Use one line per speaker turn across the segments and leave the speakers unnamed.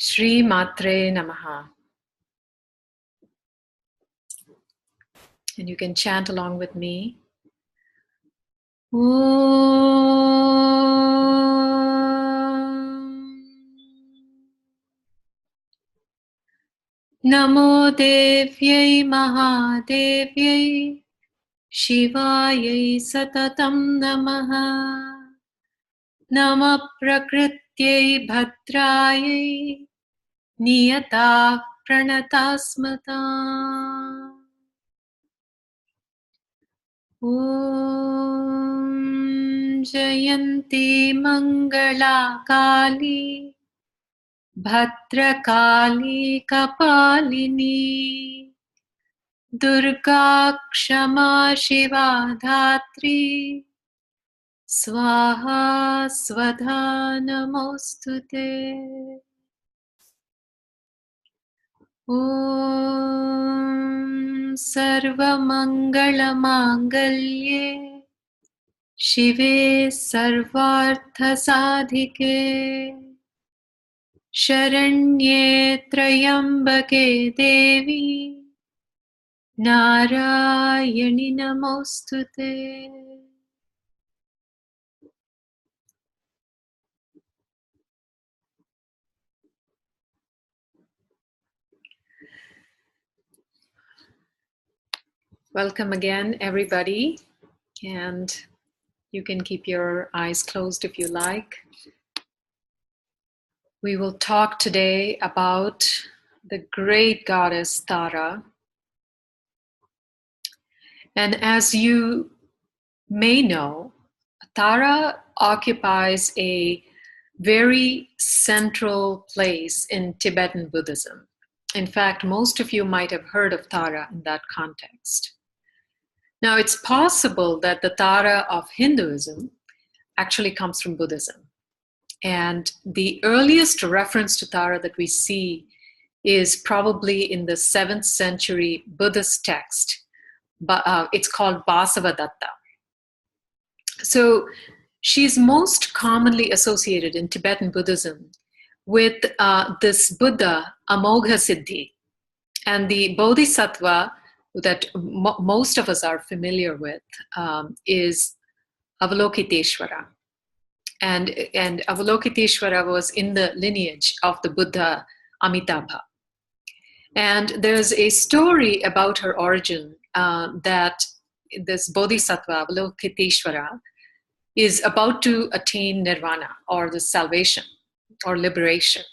Shri Matre Namaha. And you can chant along with me. Namo Devyai Mahadevyai Shivayai Satatam Namaha. Nama Prakrityai Bhadrayai Niyata Pranatasmata. Om Jayanti Mangala Kali Bhadrakali Kapalini Durga Kshama Shiva Dhatri Swaha Swadha Namostute. Om Sarva Mangala Mangalye Shive Sarvartha Sadhike Sharanye Trayambake Devi Narayani Namostute. Welcome again, everybody. And you can keep your eyes closed if you like. We will talk today about the great goddess Tara. And as you may know, Tara occupies a very central place in Tibetan Buddhism. In fact, most of you might have heard of Tara in that context. Now, it's possible that the Tara of Hinduism actually comes from Buddhism. And the earliest reference to Tara that we see is probably in the 7th century Buddhist text. It's called Basavadatta. So she's most commonly associated in Tibetan Buddhism with this Buddha, Amogha Siddhi, and the Bodhisattva that most of us are familiar with is Avalokiteshvara. And Avalokiteshvara was in the lineage of the Buddha Amitabha. And there's a story about her origin that this Bodhisattva, Avalokiteshvara, is about to attain nirvana, or the salvation or liberation.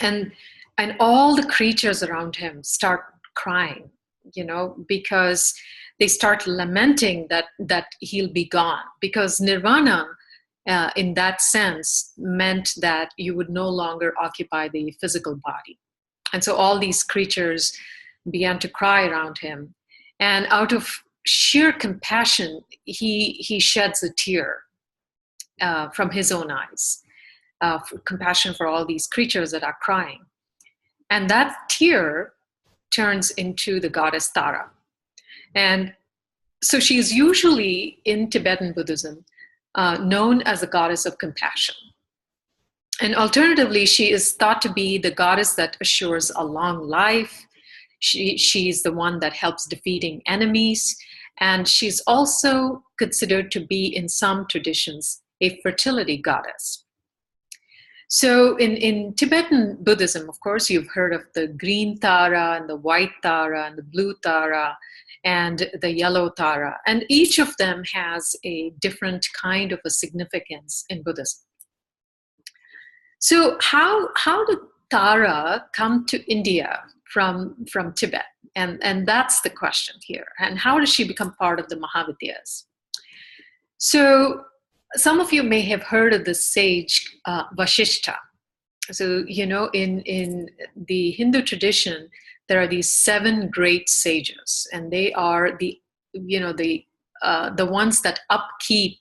And all the creatures around him start crying, because they start lamenting that he'll be gone. Because nirvana, in that sense, meant that you would no longer occupy the physical body. And so all these creatures began to cry around him. And out of sheer compassion, he sheds a tear from his own eyes, compassion for all these creatures that are crying. And that tear turns into the goddess Tara. And so she is usually in Tibetan Buddhism known as the goddess of compassion. And alternatively, she is thought to be the goddess that assures a long life. She's the one that helps defeating enemies. And she's also considered to be, in some traditions, a fertility goddess. So in Tibetan Buddhism, of course, you've heard of the green Tara and the white Tara and the blue Tara and the yellow Tara. And each of them has a different kind of a significance in Buddhism. So how did Tara come to India from Tibet? And that's the question here. And how does she become part of the Mahavidyas? So some of you may have heard of the sage Vasishtha. So, in the Hindu tradition, there are these 7 great sages, and they are the ones that upkeep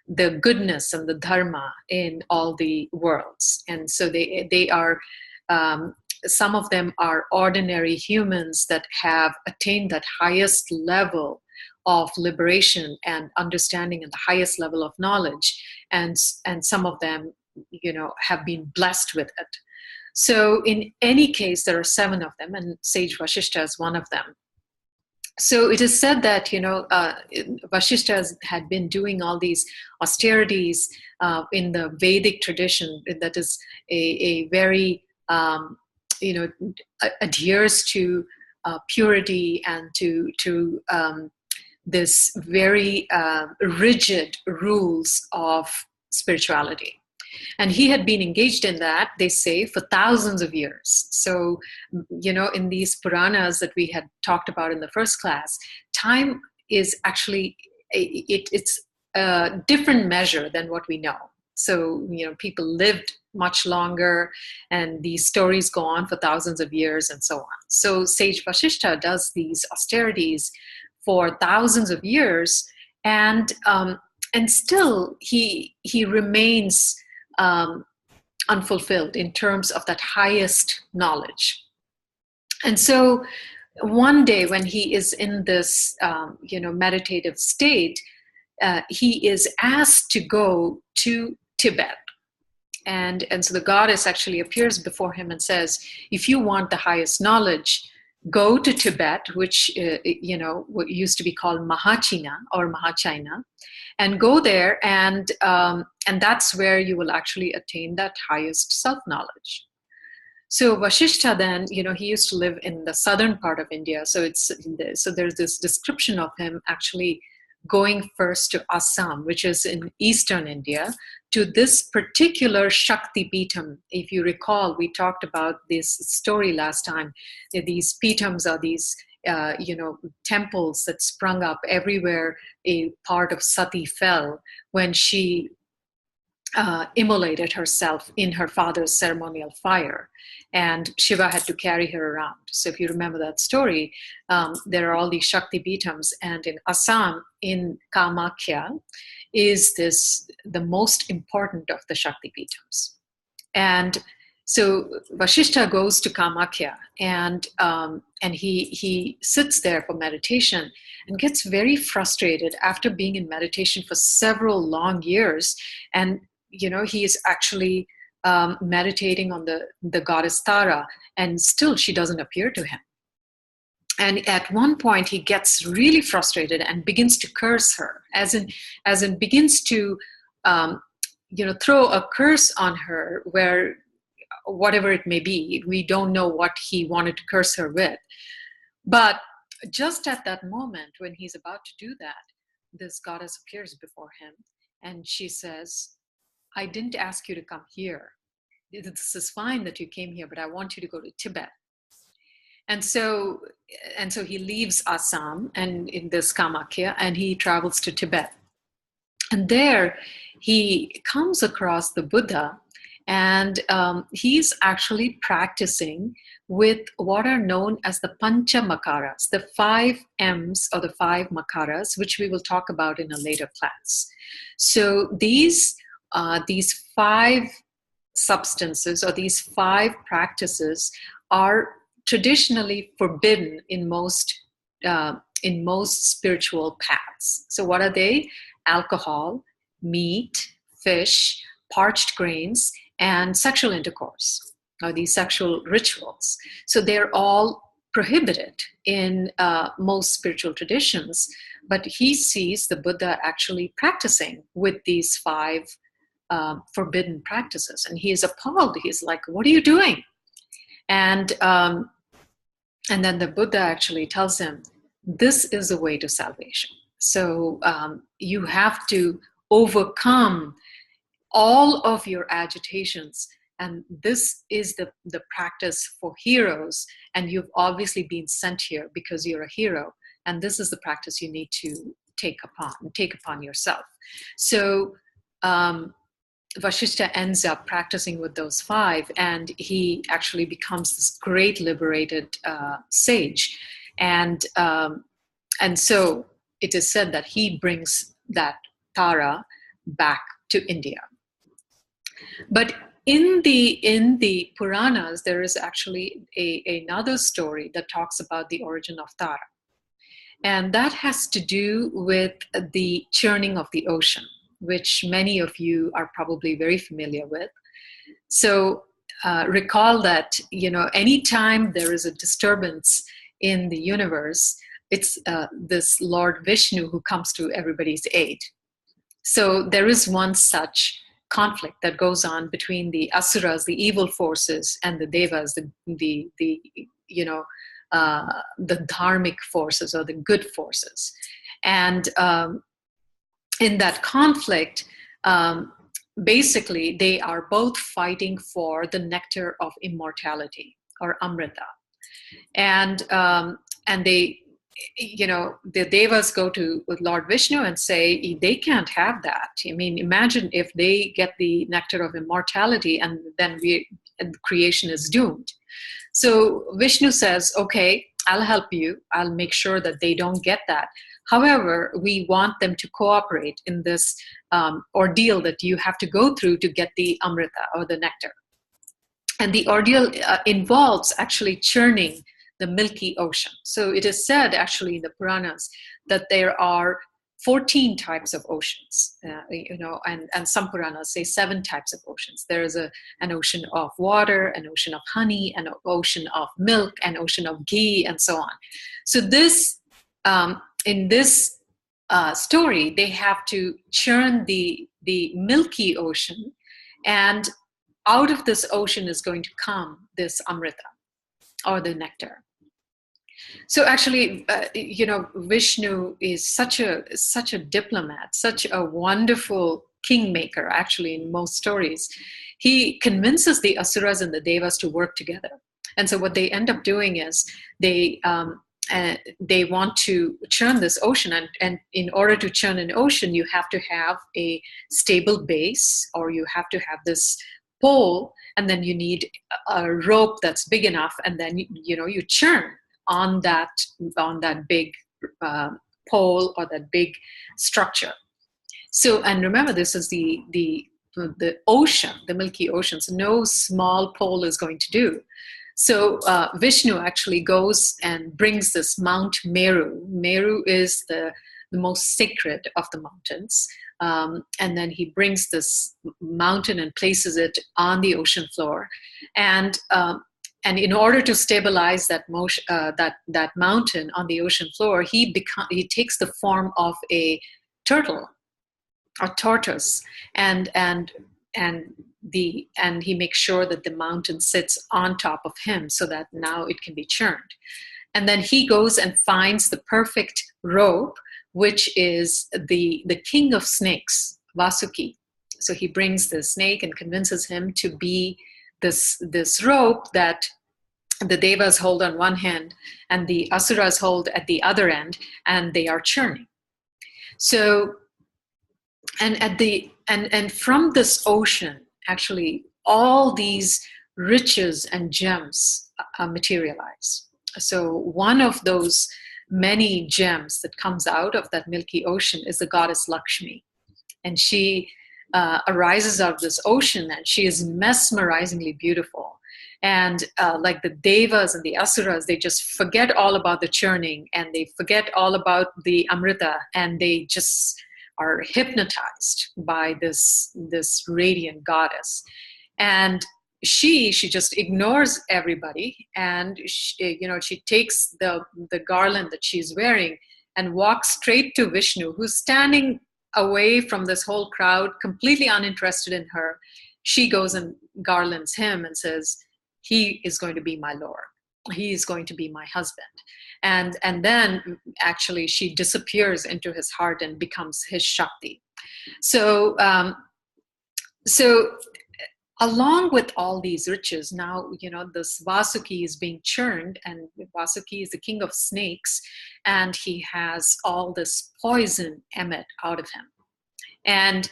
the goodness and the dharma in all the worlds. And so they are, some of them are ordinary humans that have attained that highest level of liberation and understanding and the highest level of knowledge. And some of them, have been blessed with it. So in any case, there are 7 of them, and sage Vashishta is one of them. So it is said that, Vashishta had been doing all these austerities in the Vedic tradition, that is a very, adheres to purity and to this very rigid rules of spirituality. And he had been engaged in that, they say, for thousands of years. So, in these Puranas that we had talked about in the first class, time is actually, it's a different measure than what we know. So, people lived much longer, and these stories go on for thousands of years and so on. So Sage Vashishta does these austerities for thousands of years, and still he remains unfulfilled in terms of that highest knowledge. And so one day when he is in this meditative state, he is asked to go to Tibet. And so the goddess actually appears before him and says, if you want the highest knowledge, go to Tibet, which what used to be called Mahachina or Mahachina, and go there, and that's where you will actually attain that highest self-knowledge. So Vashishta then, he used to live in the southern part of India. So there's this description of him actually going first to Assam, which is in eastern India, to this particular Shakti Peetham. If you recall, we talked about this story last time. These Peethams are these temples that sprung up everywhere a part of Sati fell when she immolated herself in her father's ceremonial fire, and Shiva had to carry her around. So if you remember that story, there are all these Shakti Peethams, and in Assam, in Kamakhya, is the most important of the Shakti Peethams. And so Vashishta goes to Kamakhya, and he sits there for meditation and gets very frustrated after being in meditation for several long years. And he is actually meditating on the goddess Tara, and still she doesn't appear to him. And at one point he gets really frustrated and begins to curse her, as in begins to throw a curse on her, where whatever it may be, we don't know what he wanted to curse her with. But just at that moment when he's about to do that, this goddess appears before him, and she says, I didn't ask you to come here. This is fine that you came here, but I want you to go to Tibet. And so he leaves Assam and in this Kamakhya, and he travels to Tibet. And there he comes across the Buddha, and he's actually practicing with what are known as the Pancha Makaras, the 5 M's or the 5 Makaras, which we will talk about in a later class. So these 5 substances or these 5 practices are traditionally forbidden in most spiritual paths. So what are they? Alcohol, meat, fish, parched grains, and sexual intercourse, or these sexual rituals. So they're all prohibited in most spiritual traditions, but he sees the Buddha actually practicing with these 5 forbidden practices, and he is appalled. He's like, what are you doing? And then the Buddha actually tells him, this is the way to salvation. So you have to overcome all of your agitations, and this is the practice for heroes, and you've obviously been sent here because you're a hero, and this is the practice you need to take upon yourself. So Vashishta ends up practicing with those 5, and he actually becomes this great liberated sage, and so it is said that he brings that Tara back to India. But in the Puranas, there is actually another story that talks about the origin of Tara, and that has to do with the churning of the ocean, which many of you are probably very familiar with. So recall that, anytime there is a disturbance in the universe, it's this Lord Vishnu who comes to everybody's aid. So there is one such conflict that goes on between the asuras, the evil forces, and the devas, the dharmic forces or the good forces. And in that conflict, basically, they are both fighting for the nectar of immortality, or amrita. And they, the devas go to Lord Vishnu and say they can't have that. I mean, imagine if they get the nectar of immortality, and then creation is doomed. So Vishnu says, okay, I'll help you. I'll make sure that they don't get that. However, we want them to cooperate in this ordeal that you have to go through to get the amrita, or the nectar. And the ordeal involves actually churning the milky ocean. So it is said actually in the Puranas that there are 14 types of oceans, and some Puranas say 7 types of oceans. There is an ocean of water, an ocean of honey, an ocean of milk, an ocean of ghee, and so on. So this, in this story, they have to churn the milky ocean, and out of this ocean is going to come this amrita, or the nectar. So actually, Vishnu is such a diplomat, such a wonderful kingmaker. Actually, in most stories, he convinces the asuras and the devas to work together. And so what they end up doing is they want to churn this ocean, and in order to churn an ocean, you have to have a stable base, or you have to have this pole, and then you need a rope that's big enough, and then you churn on that big pole, or that big structure. So, and remember, this is the ocean, the milky ocean. So no small pole is going to do. So Vishnu actually goes and brings this Mount Meru. Meru is the most sacred of the mountains. And then he brings this mountain and places it on the ocean floor. And in order to stabilize that mountain on the ocean floor, he takes the form of a turtle, or tortoise, and he makes sure that the mountain sits on top of him, so that now it can be churned. And then he goes and finds the perfect rope, which is the king of snakes, Vasuki. So he brings the snake and convinces him to be this rope that the devas hold on one hand and the asuras hold at the other end, and they are churning. So, and from this ocean, actually, all these riches and gems materialize. So one of those many gems that comes out of that milky ocean is the goddess Lakshmi. And she arises out of this ocean, and she is mesmerizingly beautiful. And like the devas and the asuras, they just forget all about the churning, and they forget all about the amrita, and they just are hypnotized by this radiant goddess. And she just ignores everybody, and she takes the garland that she's wearing and walks straight to Vishnu, who's standing away from this whole crowd, completely uninterested in her. She goes and garlands him and says, he is going to be my lord. He is going to be my husband. And then actually she disappears into his heart and becomes his Shakti. So along with all these riches, now, this Vasuki is being churned, and Vasuki is the king of snakes, and he has all this poison emit out of him. And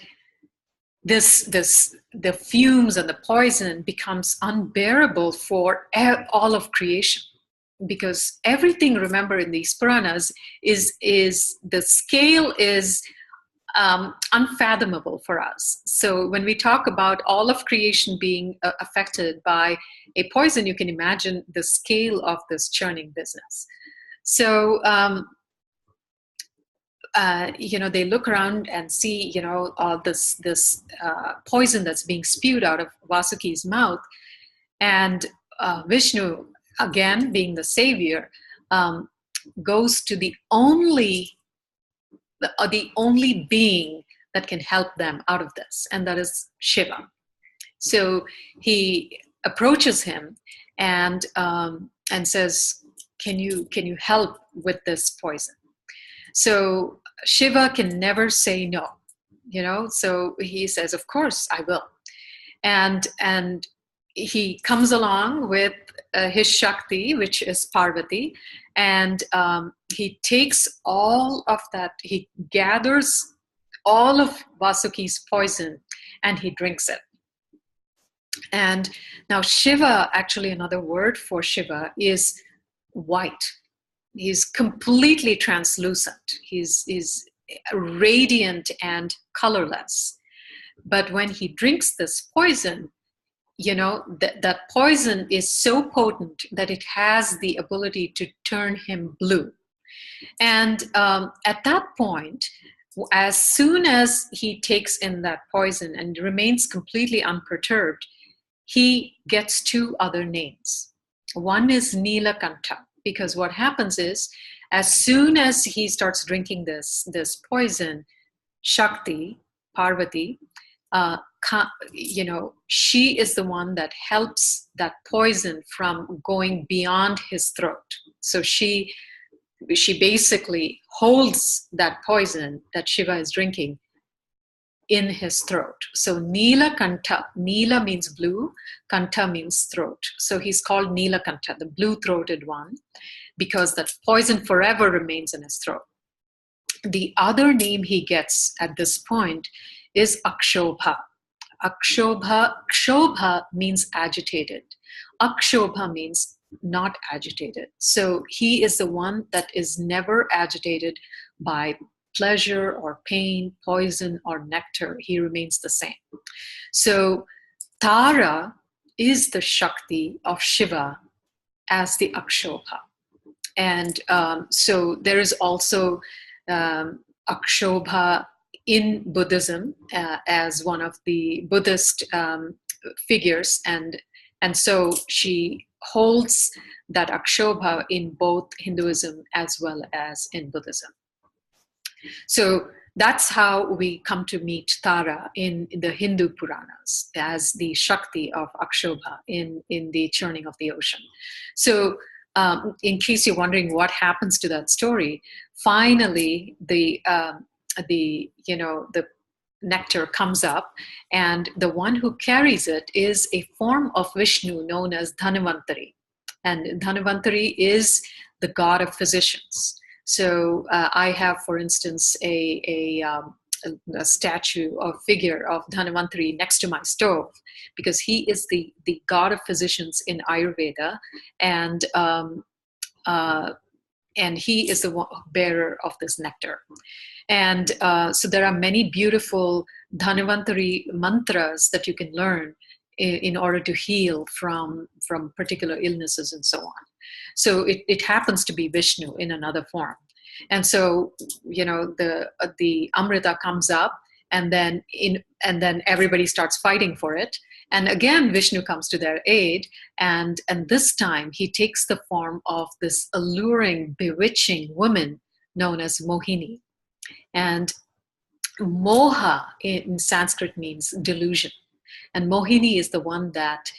the fumes and the poison becomes unbearable for all of creation, because everything, remember, in these Puranas is the scale is unfathomable for us. So when we talk about all of creation being affected by a poison, you can imagine the scale of this churning business. So they look around and see, this poison that's being spewed out of Vasuki's mouth, And Vishnu, again being the savior, um, goes to the only being that can help them out of this, and that is Shiva. So he approaches him and says, can you help with this poison? So Shiva can never say no, so he says, of course I will. And he comes along with his Shakti, which is Parvati, and he takes all of that, he gathers all of Vasuki's poison and he drinks it. And now Shiva, actually another word for Shiva is white. He's completely translucent. He's radiant and colorless. But when he drinks this poison, that poison is so potent that it has the ability to turn him blue. And at that point, as soon as he takes in that poison and remains completely unperturbed, he gets two other names. One is Nilakantha, because what happens is, as soon as he starts drinking this poison, Shakti, Parvati, she is the one that helps that poison from going beyond his throat. So she basically holds that poison that Shiva is drinking in his throat. So Nila Kantha, Nila means blue, Kantha means throat. So he's called Nila Kantha, the blue-throated one, because that poison forever remains in his throat. The other name he gets at this point is Akshobha. Akshobha means agitated. Akshobha means not agitated. So he is the one that is never agitated by pleasure or pain, poison or nectar. He remains the same. So Tara is the Shakti of Shiva as the Akshobha. And so there is also Akshobha in Buddhism as one of the Buddhist figures, and so she holds that Akshobha in both Hinduism as well as in Buddhism. So that's how we come to meet Tara in the Hindu Puranas as the Shakti of Akshobha in the churning of the ocean. So in case you're wondering what happens to that story, finally the nectar comes up, and the one who carries it is a form of Vishnu known as Dhanvantari. And Dhanvantari is the god of physicians. So I have, for instance, a statue or figure of Dhanvantari next to my stove, because he is the god of physicians in Ayurveda, and he is the bearer of this nectar. And so there are many beautiful Dhanvantari mantras that you can learn in order to heal from particular illnesses and so on. So it happens to be Vishnu in another form. And so, the Amrita comes up, and then everybody starts fighting for it. And again, Vishnu comes to their aid, and this time he takes the form of this alluring, bewitching woman known as Mohini. And moha in Sanskrit means delusion. And Mohini is the one that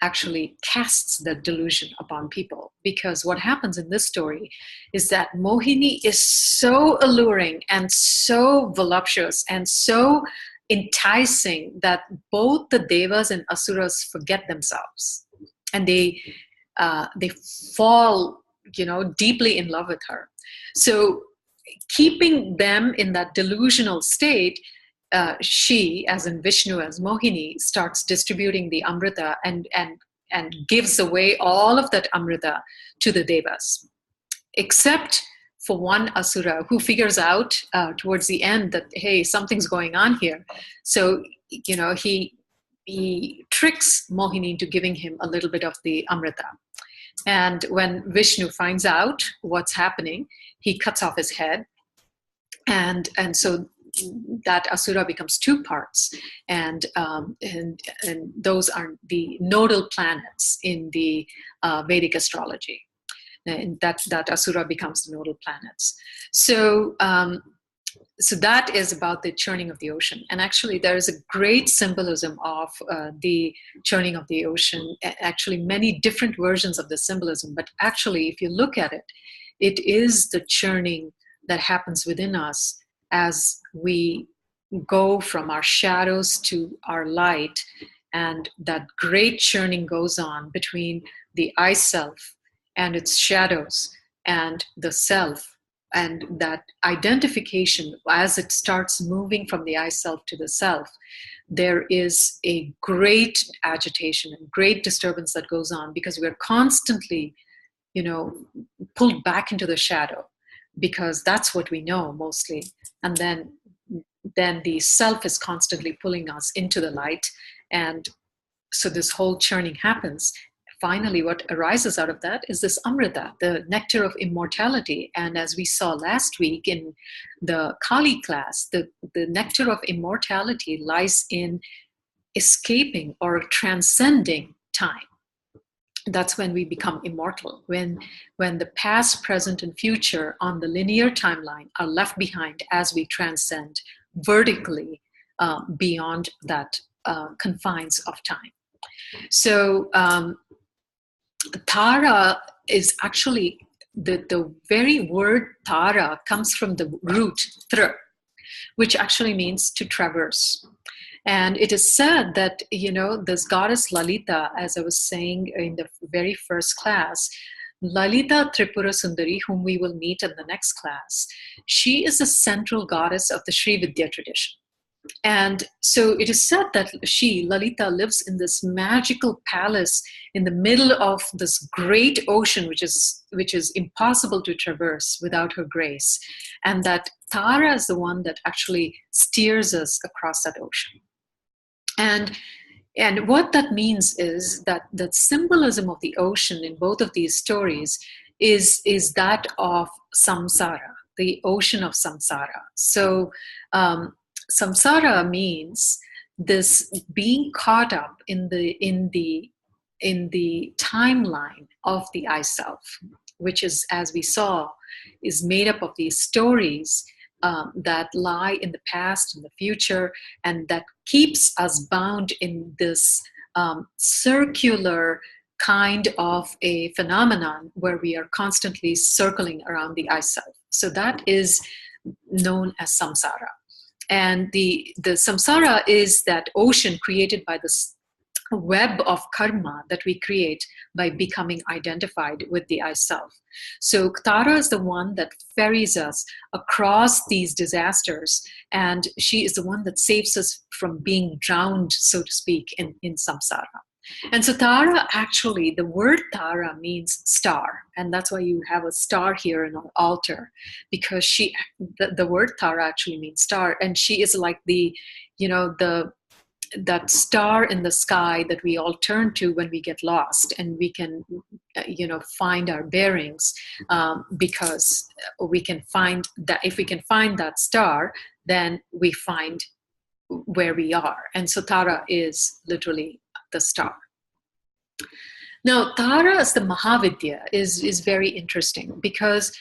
actually casts that delusion upon people. Because what happens in this story is that Mohini is so alluring and so voluptuous and so enticing that both the devas and asuras forget themselves. And they fall, deeply in love with her. So keeping them in that delusional state, she, as in Vishnu, as Mohini, starts distributing the Amrita and gives away all of that Amrita to the Devas, except for one Asura who figures out towards the end that, hey, something's going on here. So, he tricks Mohini into giving him a little bit of the Amrita. And when Vishnu finds out what's happening, he cuts off his head. And so that asura becomes two parts, and those are the nodal planets in the Vedic astrology. And that asura becomes the nodal planets. So so that is about the churning of the ocean. And actually, there is a great symbolism of the churning of the ocean, actually many different versions of the symbolism. But actually, if you look at it, it is the churning that happens within us as we go from our shadows to our light. And that great churning goes on between the I self and its shadows and the self. And that identification, as it starts moving from the I self to the self, there is a great agitation and great disturbance that goes on, because we're constantly, pulled back into the shadow, because that's what we know mostly. And then the self is constantly pulling us into the light. And so this whole churning happens. Finally, what arises out of that is this amrita, the nectar of immortality. And as we saw last week in the Kali class, the nectar of immortality lies in escaping or transcending time. That's when we become immortal, when the past, present, and future on the linear timeline are left behind as we transcend vertically beyond that confines of time. So Tara is actually, the very word Tara comes from the root tr, which actually means to traverse. And it is said that, this goddess Lalita, as I was saying in the very first class, Lalita Tripura Sundari, whom we will meet in the next class, she is the central goddess of the Sri Vidya tradition. And so it is said that she, Lalita, lives in this magical palace in the middle of this great ocean, which is impossible to traverse without her grace. And that Tara is the one that actually steers us across that ocean. And what that means is that the symbolism of the ocean in both of these stories is that of samsara, the ocean of samsara. So samsara means this being caught up in the timeline of the I self, which is, as we saw, is made up of these stories that lie in the past and the future, and that keeps us bound in this circular kind of a phenomenon where we are constantly circling around the I self. So that is known as samsara. And the samsara is that ocean created by this web of karma that we create by becoming identified with the I self. So Tara is the one that ferries us across these disasters, and she is the one that saves us from being drowned, so to speak, in samsara. And so Tara, actually, the word Tara means star. And that's why you have a star here in our altar, because the word Tara actually means star. And she is like that star in the sky that we all turn to when we get lost, and we can, find our bearings, because we can find that, if we can find that star, then we find where we are. And so Tara is literally the star. Now, Tara as the Mahavidya is very interesting, because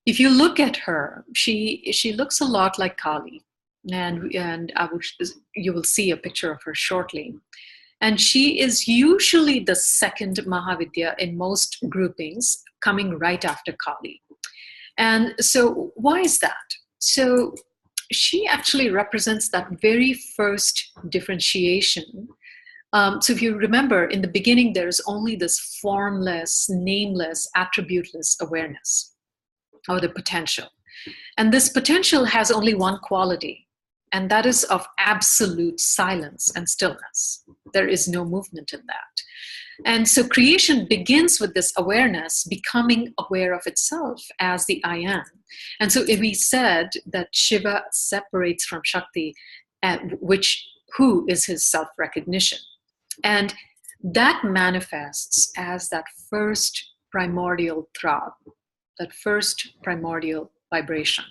if you look at her, she looks a lot like Kali. And you will see a picture of her shortly. And she is usually the second Mahavidya in most groupings, coming right after Kali. And so why is that? So she actually represents that very first differentiation. So if you remember, in the beginning, there's only this formless, nameless, attributeless awareness, or the potential. And this potential has only one quality, and that is of absolute silence and stillness. There is no movement in that. And so creation begins with this awareness becoming aware of itself as the I am. And so if we said that Shiva separates from Shakti, who is his self-recognition. And that manifests as that first primordial throb, that first primordial vibration.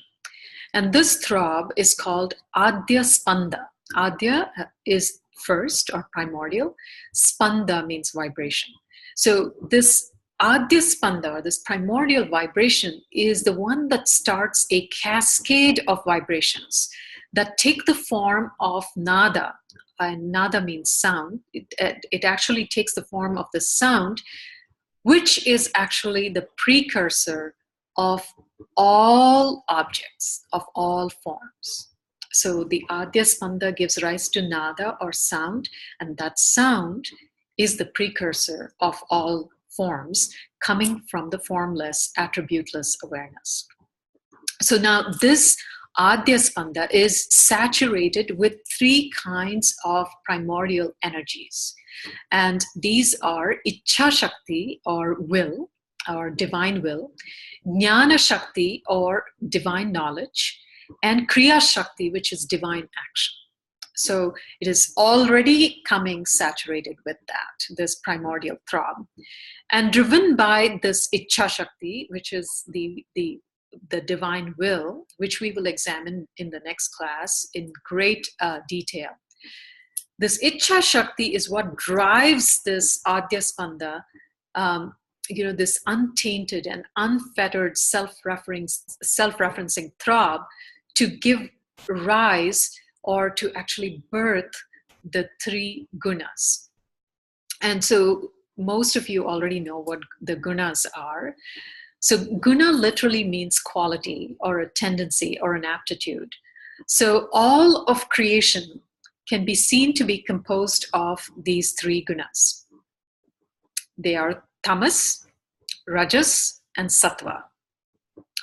And this throb is called Adya Spanda. Adya is first or primordial. Spanda means vibration. So this Adya Spanda, this primordial vibration, is the one that starts a cascade of vibrations that take the form of nada. And nada means sound. It actually takes the form of the sound, which is actually the precursor of all objects, of all forms. So the Adya Spanda gives rise to nada or sound, and that sound is the precursor of all forms coming from the formless, attributeless awareness. So now this Adya Spanda is saturated with three kinds of primordial energies. And these are Ichha Shakti, or will, or divine will, Jnana Shakti, or divine knowledge, and Kriya Shakti, which is divine action. So it is already coming saturated with that, this primordial throb. And driven by this Ichha Shakti, which is the divine will, which we will examine in the next class in great detail. This Ichha Shakti is what drives this Adya Spanda, this untainted and unfettered self-referencing throb, to give rise or to actually birth the three gunas. And so most of you already know what the gunas are. So guna literally means quality or a tendency or an aptitude. So all of creation can be seen to be composed of these three gunas. They are tamas, rajas, and sattva.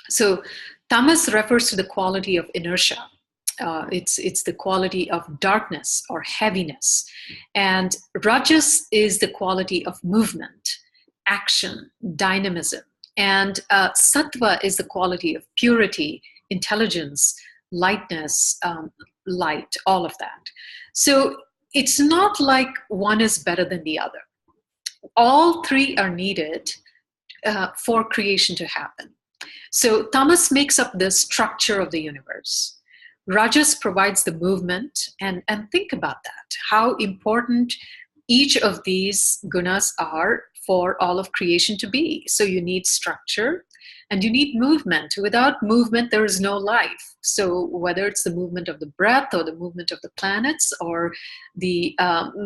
So tamas refers to the quality of inertia. It's the quality of darkness or heaviness. And rajas is the quality of movement, action, dynamism. And sattva is the quality of purity, intelligence, lightness, light, all of that. So it's not like one is better than the other. All three are needed for creation to happen. So tamas makes up the structure of the universe. Rajas provides the movement, and think about that, how important each of these gunas are for all of creation to be. So you need structure and you need movement. Without movement, there is no life. So whether it's the movement of the breath or the movement of the planets or the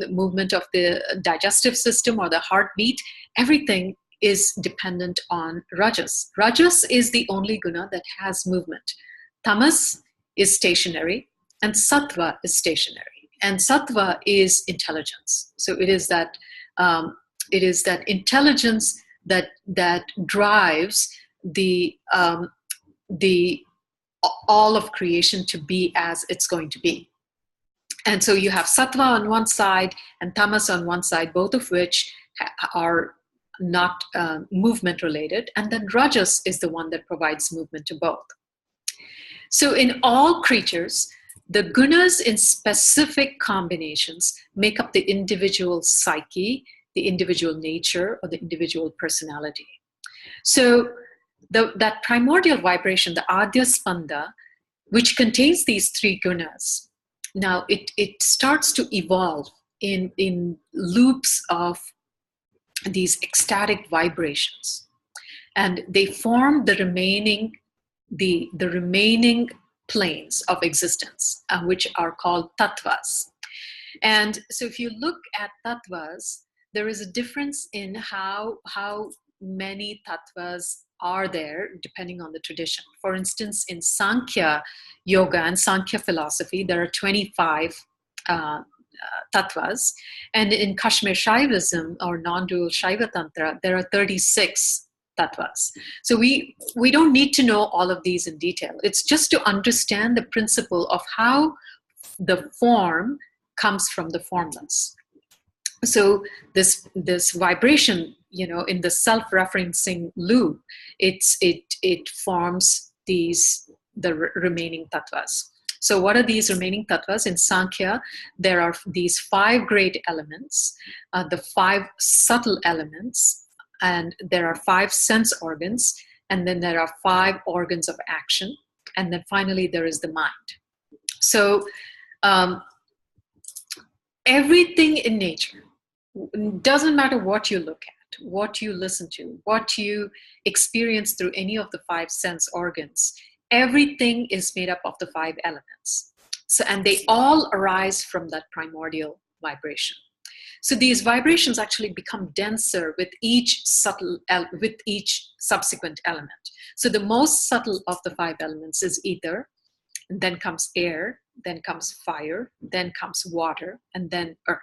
movement of the digestive system or the heartbeat, everything is dependent on rajas. Rajas is the only guna that has movement. Tamas is stationary and sattva is stationary. And sattva is intelligence. So it is that intelligence that drives the all of creation to be as it's going to be. And so you have sattva on one side and tamas on one side, both of which are not movement related. And then rajas is the one that provides movement to both. So in all creatures, the gunas in specific combinations make up the individual psyche, the individual nature, or the individual personality. So that primordial vibration, the Adya Spanda, which contains these three gunas, now it starts to evolve in loops of these ecstatic vibrations. And they form the remaining planes of existence, which are called tattvas. And so if you look at tattvas, there is a difference in how many tattvas are there depending on the tradition. For instance, in Sankhya yoga and Sankhya philosophy, there are 25 tattvas. And in Kashmir Shaivism or non-dual Shaiva Tantra, there are 36 tattvas. So we don't need to know all of these in detail. It's just to understand the principle of how the form comes from the formless. So this vibration, in the self-referencing loop, it forms the remaining tattvas. So what are these remaining tattvas? In Sankhya, there are these 5 great elements, the 5 subtle elements, and there are 5 sense organs, and then there are 5 organs of action. And then finally, there is the mind. So um, everything in nature, doesn't matter what you look at, what you listen to, what you experience through any of the five sense organs, everything is made up of the five elements. So, and they all arise from that primordial vibration. So these vibrations actually become denser with each with each subsequent element. So the most subtle of the five elements is ether, and then comes air, then comes fire, then comes water, and then earth.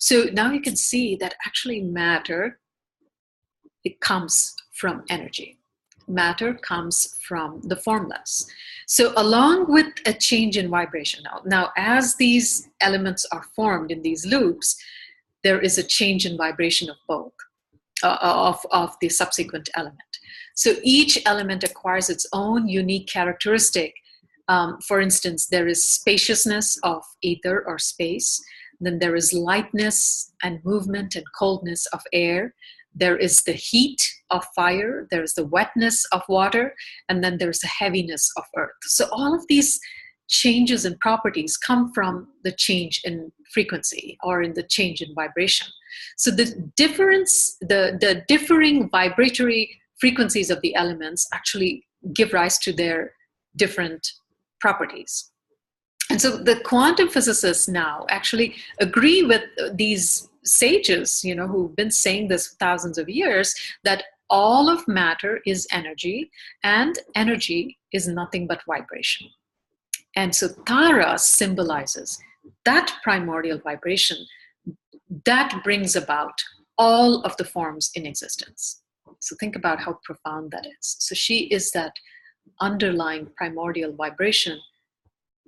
So now you can see that actually matter, it comes from energy. Matter comes from the formless. So along with a change in vibration, now as these elements are formed in these loops, there is a change in vibration of both, of the subsequent element. So each element acquires its own unique characteristic. For instance, there is spaciousness of ether or space. Then there is lightness and movement and coldness of air. There is the heat of fire. There is the wetness of water. And then there's the heaviness of earth. So all of these changes in properties come from the change in frequency or in the change in vibration. So the difference, the differing vibratory frequencies of the elements actually give rise to their different properties. And so the quantum physicists now actually agree with these sages, who've been saying this for thousands of years, that all of matter is energy, and energy is nothing but vibration. And so Tara symbolizes that primordial vibration that brings about all of the forms in existence. So think about how profound that is. So she is that underlying primordial vibration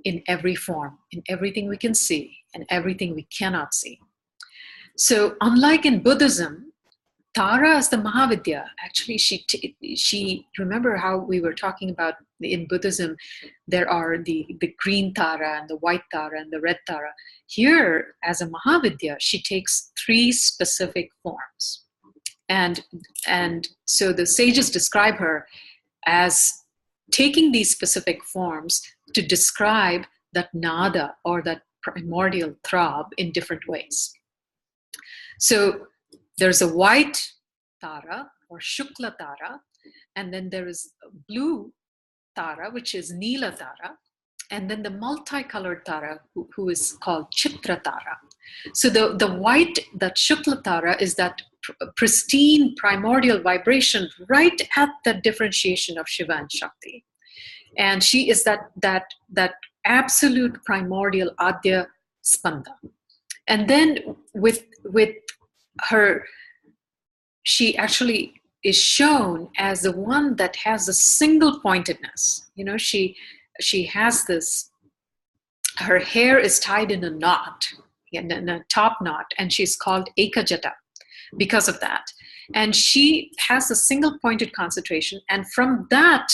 in every form, in everything we can see and everything we cannot see. So unlike in Buddhism, Tara is the Mahavidya. Actually, she remember how we were talking about in Buddhism, there are the green Tara and the white Tara and the red Tara. Here, as a Mahavidya, she takes three specific forms. And so the sages describe her as taking these specific forms to describe that nada or that primordial throb in different ways. So there's a white Tara or Shukla Tara, and then there is a blue Tara, which is Neela Tara, and then the multicolored Tara, who is called Chitra Tara. So the white, that Shukla Tara, is that pristine primordial vibration right at the differentiation of Shiva and Shakti. And she is that absolute primordial Adya Spanda. And then with her, she actually is shown as the one that has a single pointedness. She has this, her hair is tied in a knot, in a top knot, and she's called Ekajata because of that. And she has a single pointed concentration, and from that,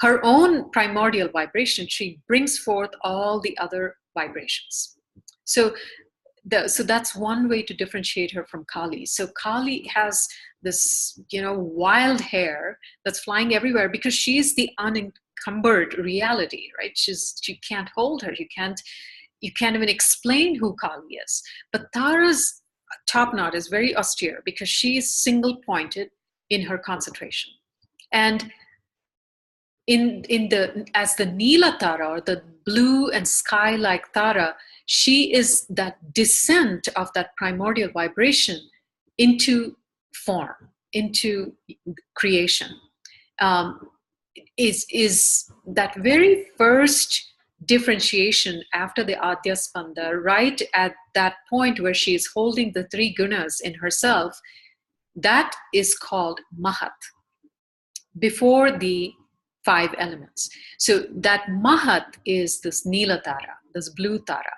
her own primordial vibration, she brings forth all the other vibrations. So that's one way to differentiate her from Kali. So Kali has this, wild hair that's flying everywhere because she's the unencumbered reality, right? She can't hold her. You can't even explain who Kali is. But Tara's top knot is very austere because she is single pointed in her concentration. And as the Neela Tara, or the blue and sky-like Tara, she is that descent of that primordial vibration into form, into creation. Is that very first differentiation after the Adya Spanda, right at that point where she is holding the three gunas in herself, that is called Mahat, before the five elements. So that Mahat is this Neela Tara, this blue Tara,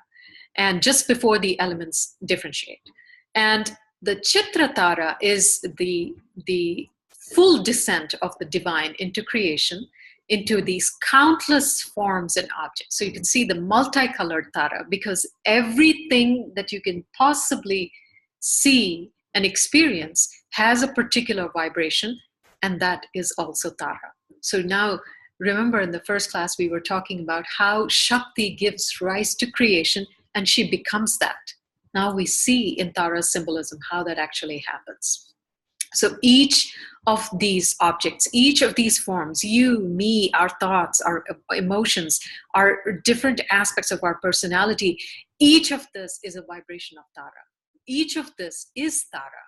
and just before the elements differentiate. And the Chitra Tara is the full descent of the divine into creation, into these countless forms and objects. So you can see the multicolored Tara, because everything that you can possibly see and experience has a particular vibration, and that is also Tara. So now Remember, in the first class, we were talking about how Shakti gives rise to creation and she becomes that. Now we see in Tara's symbolism how that actually happens. So each of these objects, each of these forms, you, me, our thoughts, our emotions, our different aspects of our personality, each of this is a vibration of Tara. Each of this is Tara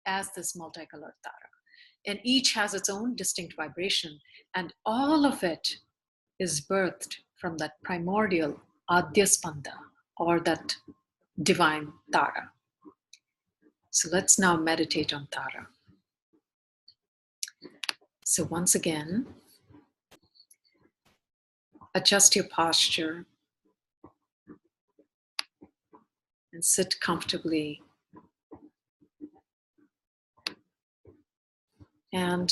as this multicolored Tara. And each has its own distinct vibration. And all of it is birthed from that primordial Adyaspanda, or that divine Tara. So let's now meditate on Tara. So once again, adjust your posture and sit comfortably. And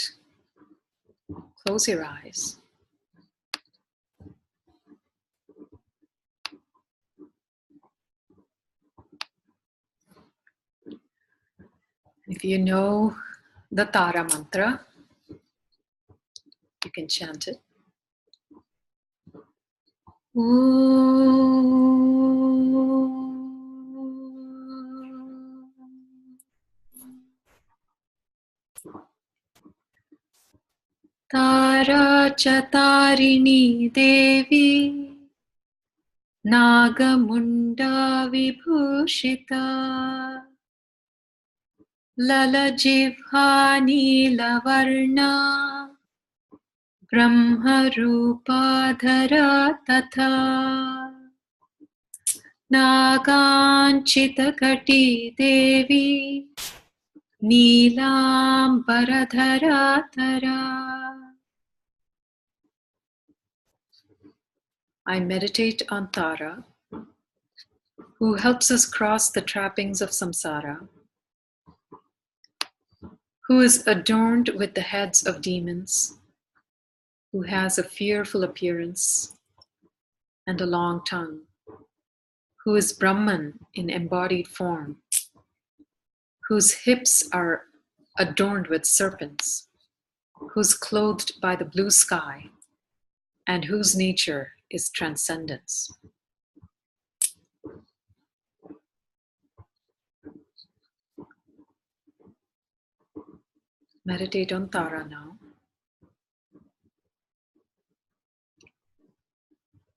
close your eyes. If you know the Tara mantra, you can chant it. Tara Chatarini Devi Nagamunda Vibhushita Lalajivhani Lavarna Brahma Rupadhara Tatha Naganchitakati Devi Neelambaradhara Tara. I meditate on Tara, who helps us cross the trappings of samsara, who is adorned with the heads of demons, who has a fearful appearance and a long tongue, who is Brahman in embodied form, whose hips are adorned with serpents, who's clothed by the blue sky, and whose nature is transcendence. Meditate on Tara now.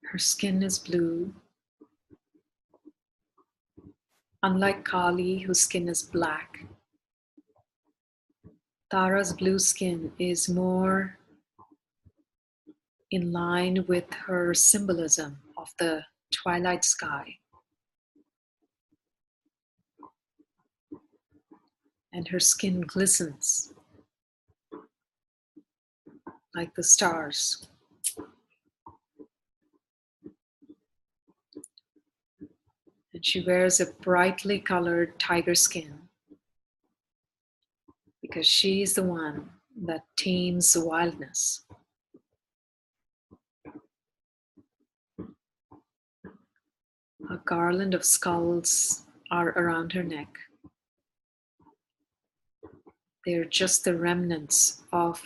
Her skin is blue. Unlike Kali, whose skin is black, Tara's blue skin is more in line with her symbolism of the twilight sky. And her skin glistens like the stars. And she wears a brightly colored tiger skin because she's the one that tames the wildness. A garland of skulls are around her neck. They're just the remnants of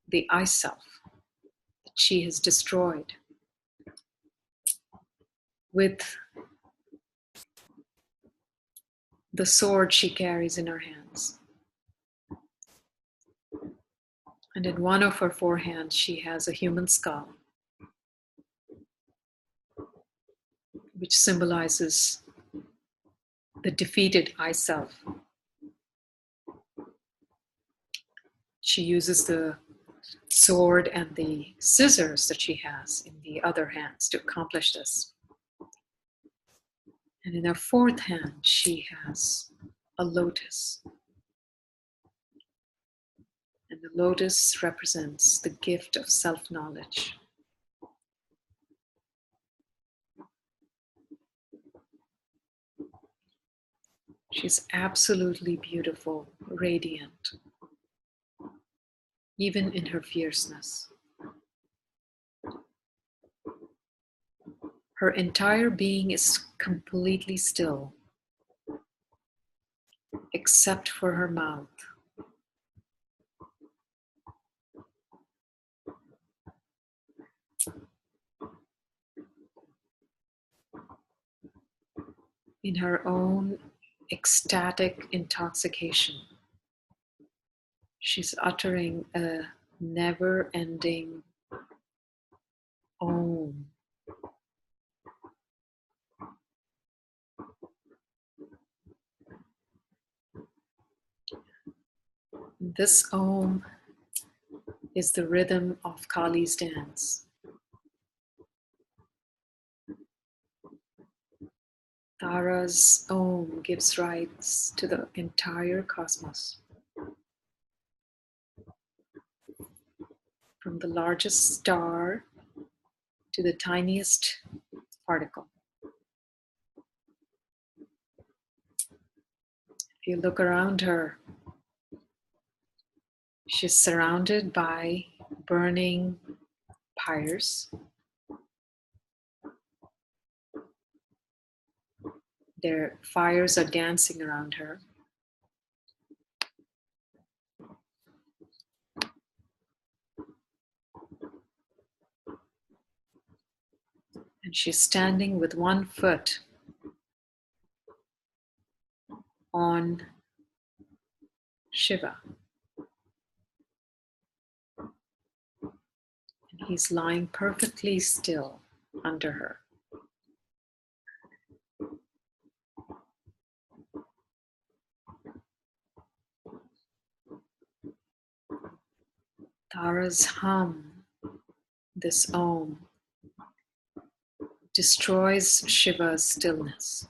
the I self that she has destroyed with the sword she carries in her hands. And in one of her four hands, she has a human skull, which symbolizes the defeated I self. She uses the sword and the scissors that she has in the other hands to accomplish this. And in her fourth hand, she has a lotus. And the lotus represents the gift of self-knowledge. She's absolutely beautiful, radiant, even in her fierceness. Her entire being is completely still, except for her mouth. in her own ecstatic intoxication. She's uttering a never-ending Om. This Om is the rhythm of Kali's dance. Tara's Om gives rise to the entire cosmos. From the largest star to the tiniest particle. If you look around her, she's surrounded by burning pyres. Their fires are dancing around her. And she's standing with one foot on Shiva. And he's lying perfectly still under her. Tara's hum, this Om, destroys Shiva's stillness.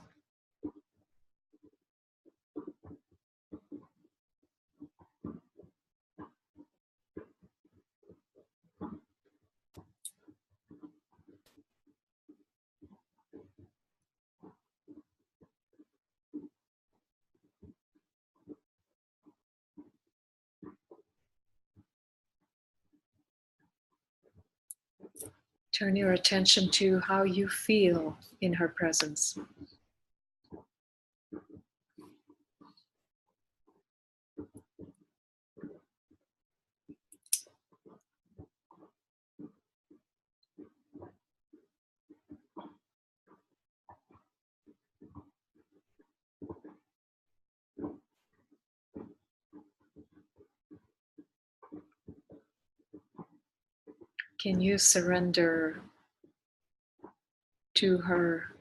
Turn your attention to how you feel in her presence. Can you surrender to her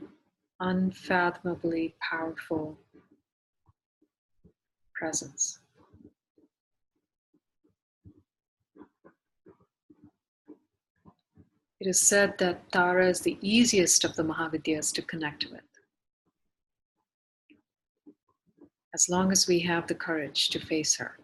unfathomably powerful presence? It is said that Tara is the easiest of the Mahavidyas to connect with, as long as we have the courage to face her.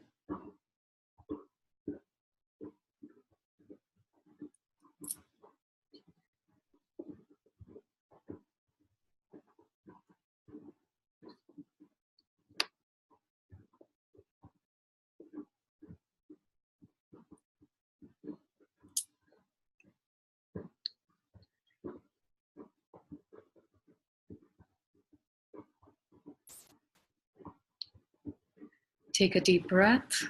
Take a deep breath.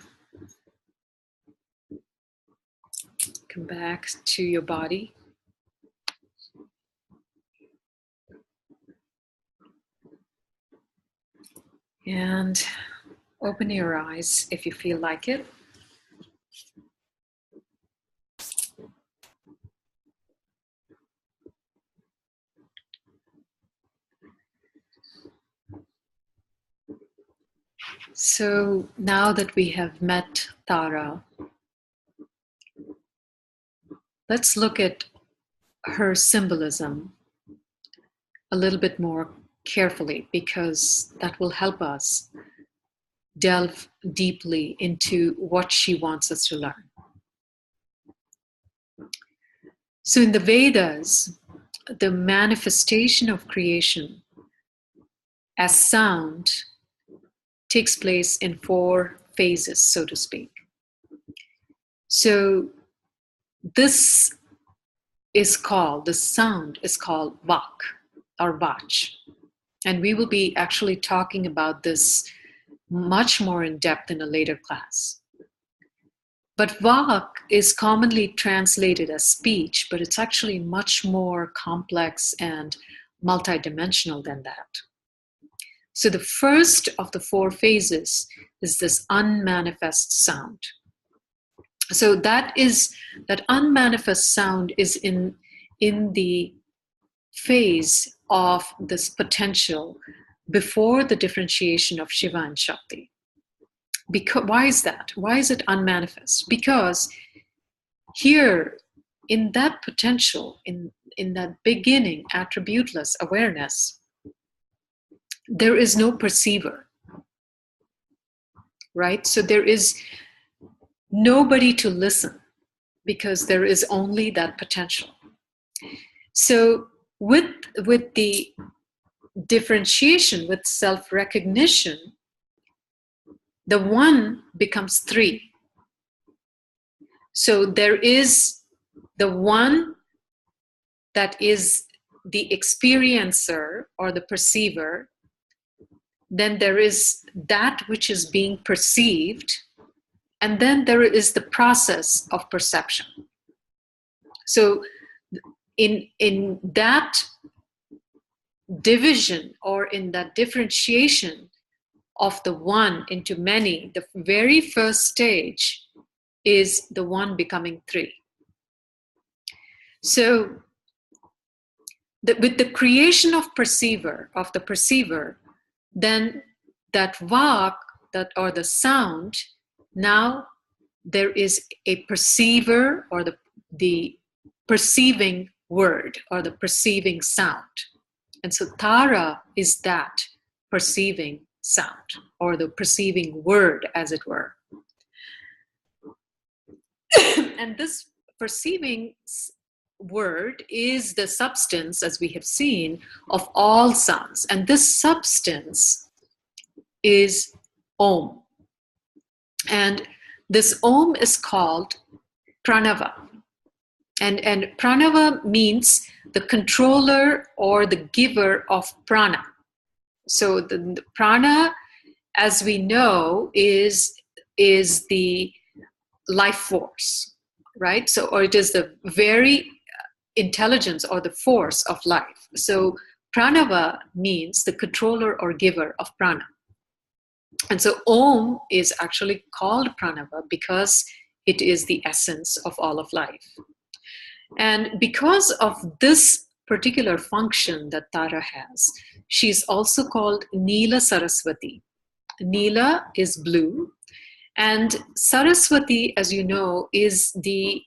Come back to your body. And open your eyes if you feel like it. So now that we have met Tara, let's look at her symbolism a little bit more carefully, because that will help us delve deeply into what she wants us to learn. So in the Vedas, the manifestation of creation as sound takes place in 4 phases, so to speak. So this sound is called Vak or Vach. And we will be actually talking about this much more in depth in a later class. But Vak is commonly translated as speech, but it's actually much more complex and multidimensional than that. So the first of the four phases is this unmanifest sound. So that unmanifest sound is in the phase of this potential before the differentiation of Shiva and Shakti. Because, why is that? Why is it unmanifest? Because here, in that potential, in that beginning attributeless awareness, there is no perceiver, right? So there is nobody to listen because there is only that potential. So with the differentiation, with self-recognition, the one becomes three. So there is the one that is the experiencer or the perceiver. Then there is that which is being perceived. And then there is the process of perception. So in that division or in that differentiation of the one into many, the very first stage is the one becoming three. So with the creation of the perceiver, then that vak, that or the sound, now there is a perceiver or the perceiving word or the perceiving sound. And so Tara is that perceiving sound or the perceiving word, as it were. And this perceiving word is the substance, as we have seen, of all sounds. And this substance is Om. And this Om is called Pranava. And Pranava means the controller or the giver of prana. So the prana, as we know, is the life force, right? So, or it is the very intelligence or the force of life. So pranava means the controller or giver of prana. And so Om is actually called pranava because it is the essence of all of life. And because of this particular function that Tara has, she's also called Neela Saraswati. Neela is blue, and Saraswati, as you know, is the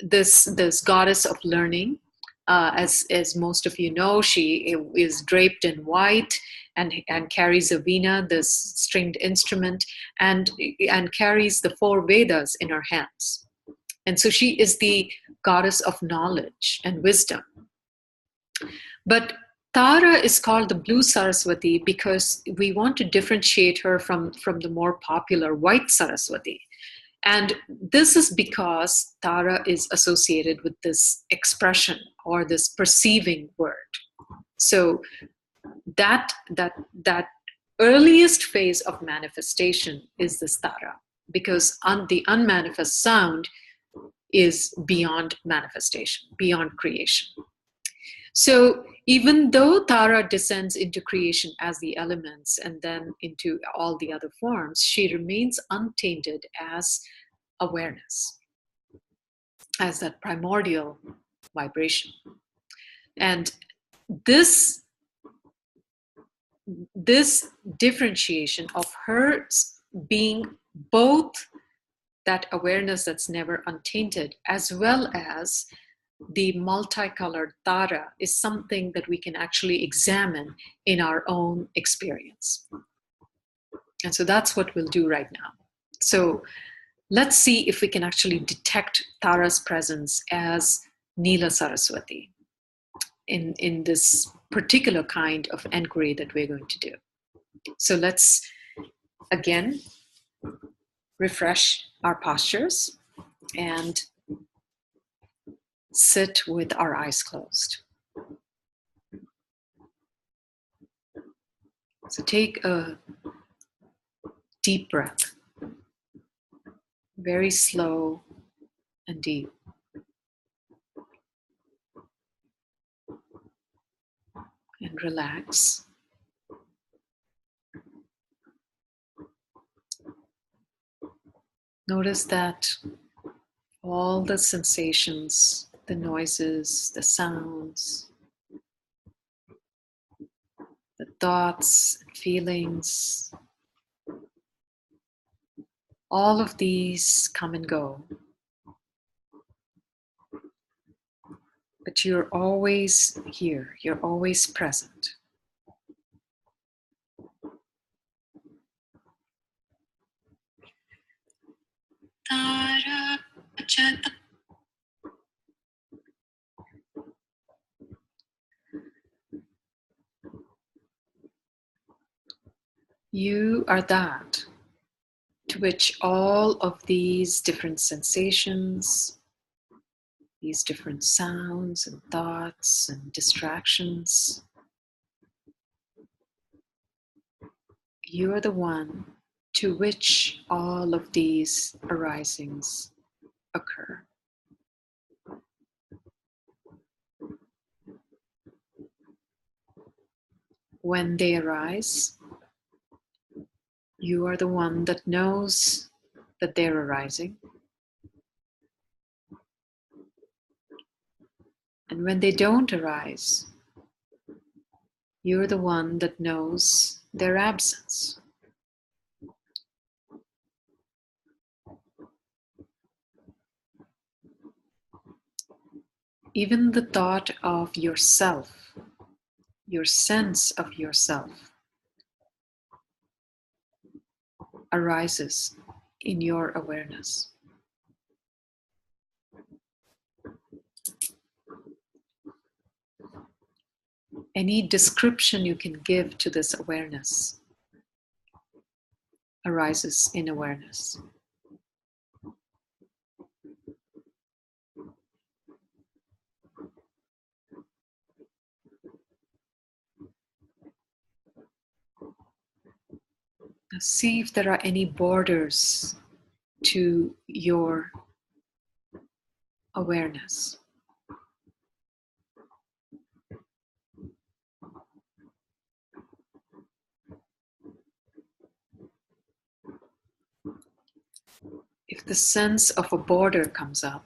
this goddess of learning. As most of you know, she is draped in white and carries a veena, this stringed instrument, and carries the four Vedas in her hands. And so she is the goddess of knowledge and wisdom. But Tara is called the Blue Saraswati because we want to differentiate her from the more popular White Saraswati. And this is because Tara is associated with this expression or this perceiving word. So that earliest phase of manifestation is this Tara, because the unmanifest sound is beyond manifestation, beyond creation. So even though Tara descends into creation as the elements and then into all the other forms, she remains untainted as awareness, as that primordial vibration. And this differentiation of her being both that awareness that's never untainted, as well as the multicolored Tara, is something that we can actually examine in our own experience. And so that's what we'll do right now. So let's see if we can actually detect Tara's presence as Neela Saraswati in this particular kind of inquiry that we're going to do. So let's again refresh our postures and sit with our eyes closed. So take a deep breath, very slow and deep. And relax. Notice that all the sensations, the noises, the sounds, the thoughts and feelings, all of these come and go. But you're always here, you're always present. You are that to which all of these different sensations, these different sounds and thoughts and distractions, you are the one to which all of these arisings occur. When they arise, you are the one that knows that they're arising. And when they don't arise, you're the one that knows their absence. Even the thought of yourself, your sense of yourself, arises in your awareness. Any description you can give to this awareness arises in awareness. Now see if there are any borders to your awareness. If the sense of a border comes up,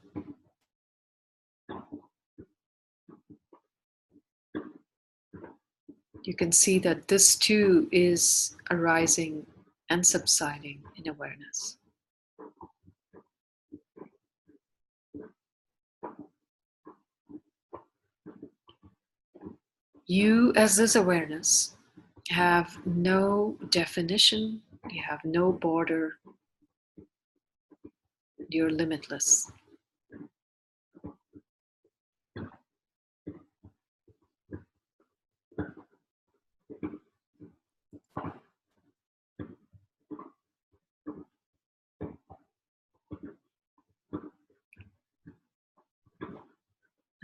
you can see that this too is arising and subsiding in awareness. You, as this awareness, have no definition, you have no border, you're limitless.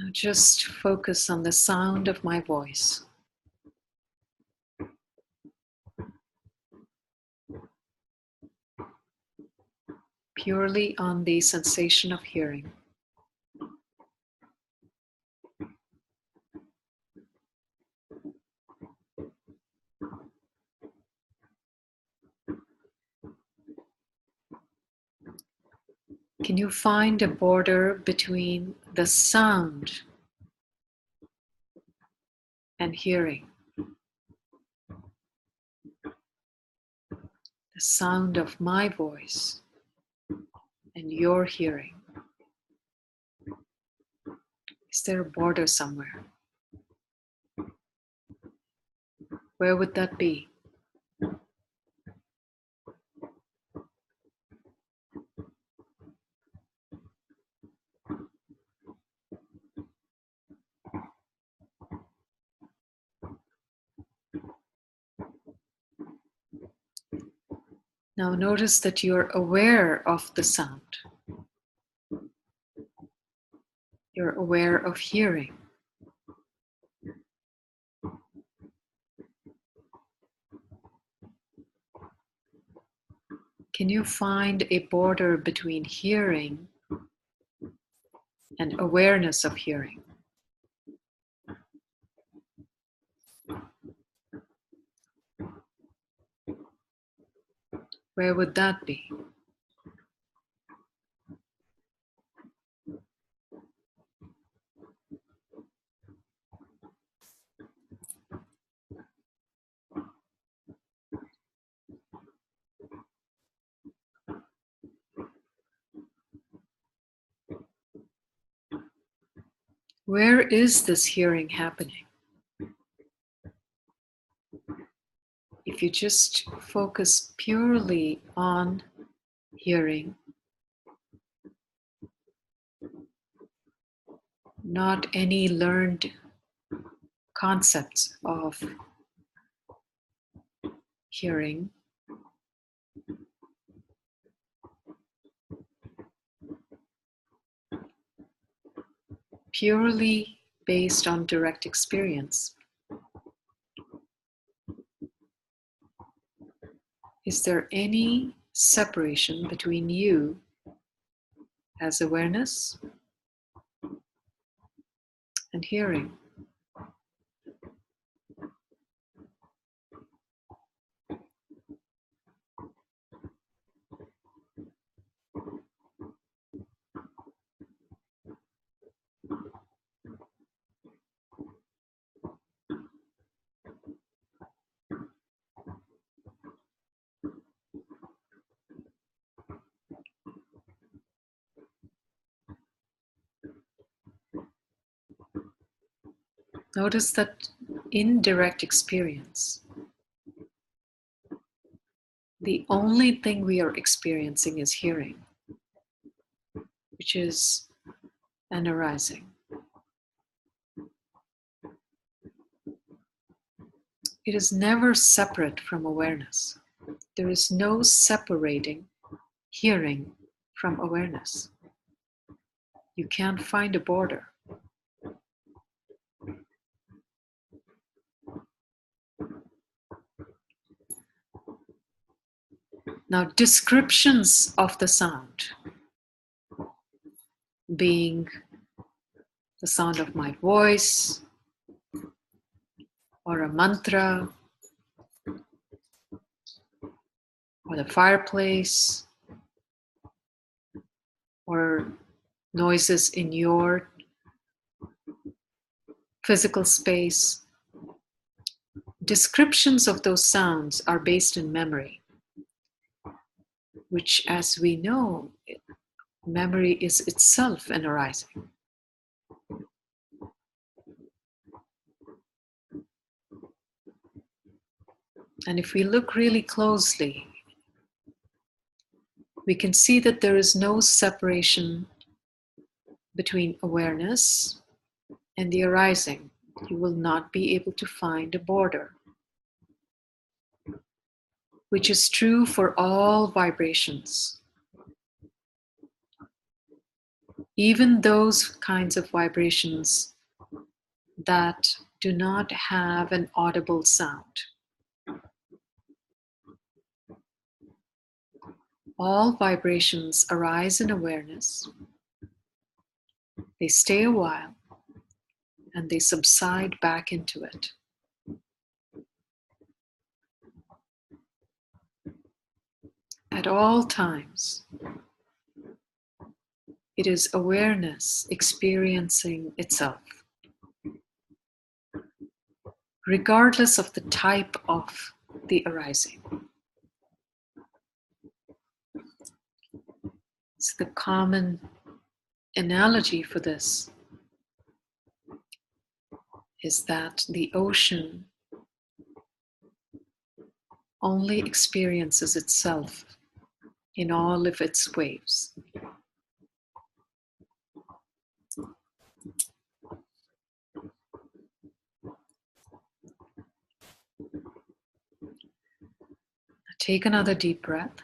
Now just focus on the sound of my voice. Purely on the sensation of hearing. Can you find a border between the sound and hearing? The sound of my voice and your hearing. Is there a border somewhere? Where would that be? Now notice that you're aware of the sound. You're aware of hearing. Can you find a border between hearing and awareness of hearing? Where would that be? Where is this hearing happening? If you just focus purely on hearing, not any learned concepts of hearing, purely based on direct experience, is there any separation between you as awareness and hearing? Notice that in direct experience, the only thing we are experiencing is hearing, which is an arising. It is never separate from awareness. There is no separating hearing from awareness. You can't find a border. Now, descriptions of the sound, being the sound of my voice, or a mantra, or the fireplace, or noises in your physical space. Descriptions of those sounds are based in memory, which, as we know, memory is itself an arising. And if we look really closely, we can see that there is no separation between awareness and the arising. You will not be able to find a border, which is true for all vibrations. Even those kinds of vibrations that do not have an audible sound. All vibrations arise in awareness. They stay a while and they subside back into it. At all times, it is awareness experiencing itself, regardless of the type of the arising. So the common analogy for this is that the ocean only experiences itself in all of its waves. Take another deep breath.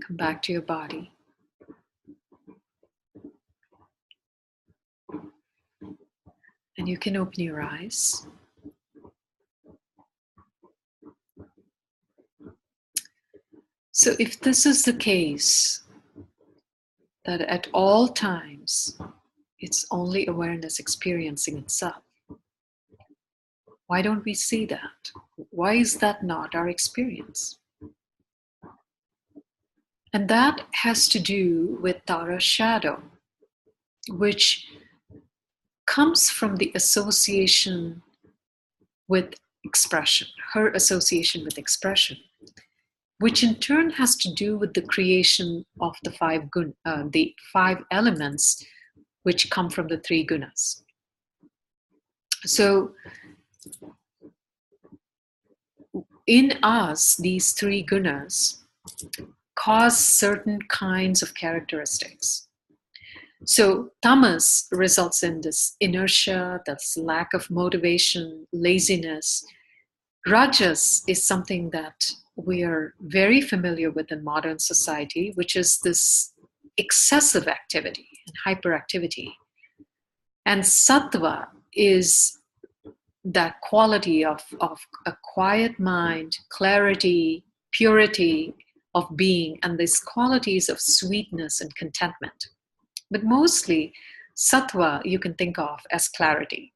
Come back to your body. And you can open your eyes. So if this is the case, that at all times it's only awareness experiencing itself, why don't we see that? Why is that not our experience? And that has to do with Tara's shadow, which comes from the association with expression, her association with expression. which in turn has to do with the creation of the five elements which come from the three gunas. So in us, these three gunas cause certain kinds of characteristics. So tamas results in this inertia, this lack of motivation, laziness. Rajas is something that we are very familiar with in modern society, which is this excessive activity and hyperactivity. And sattva is that quality of a quiet mind, clarity, purity of being, and these qualities of sweetness and contentment. But mostly, sattva you can think of as clarity.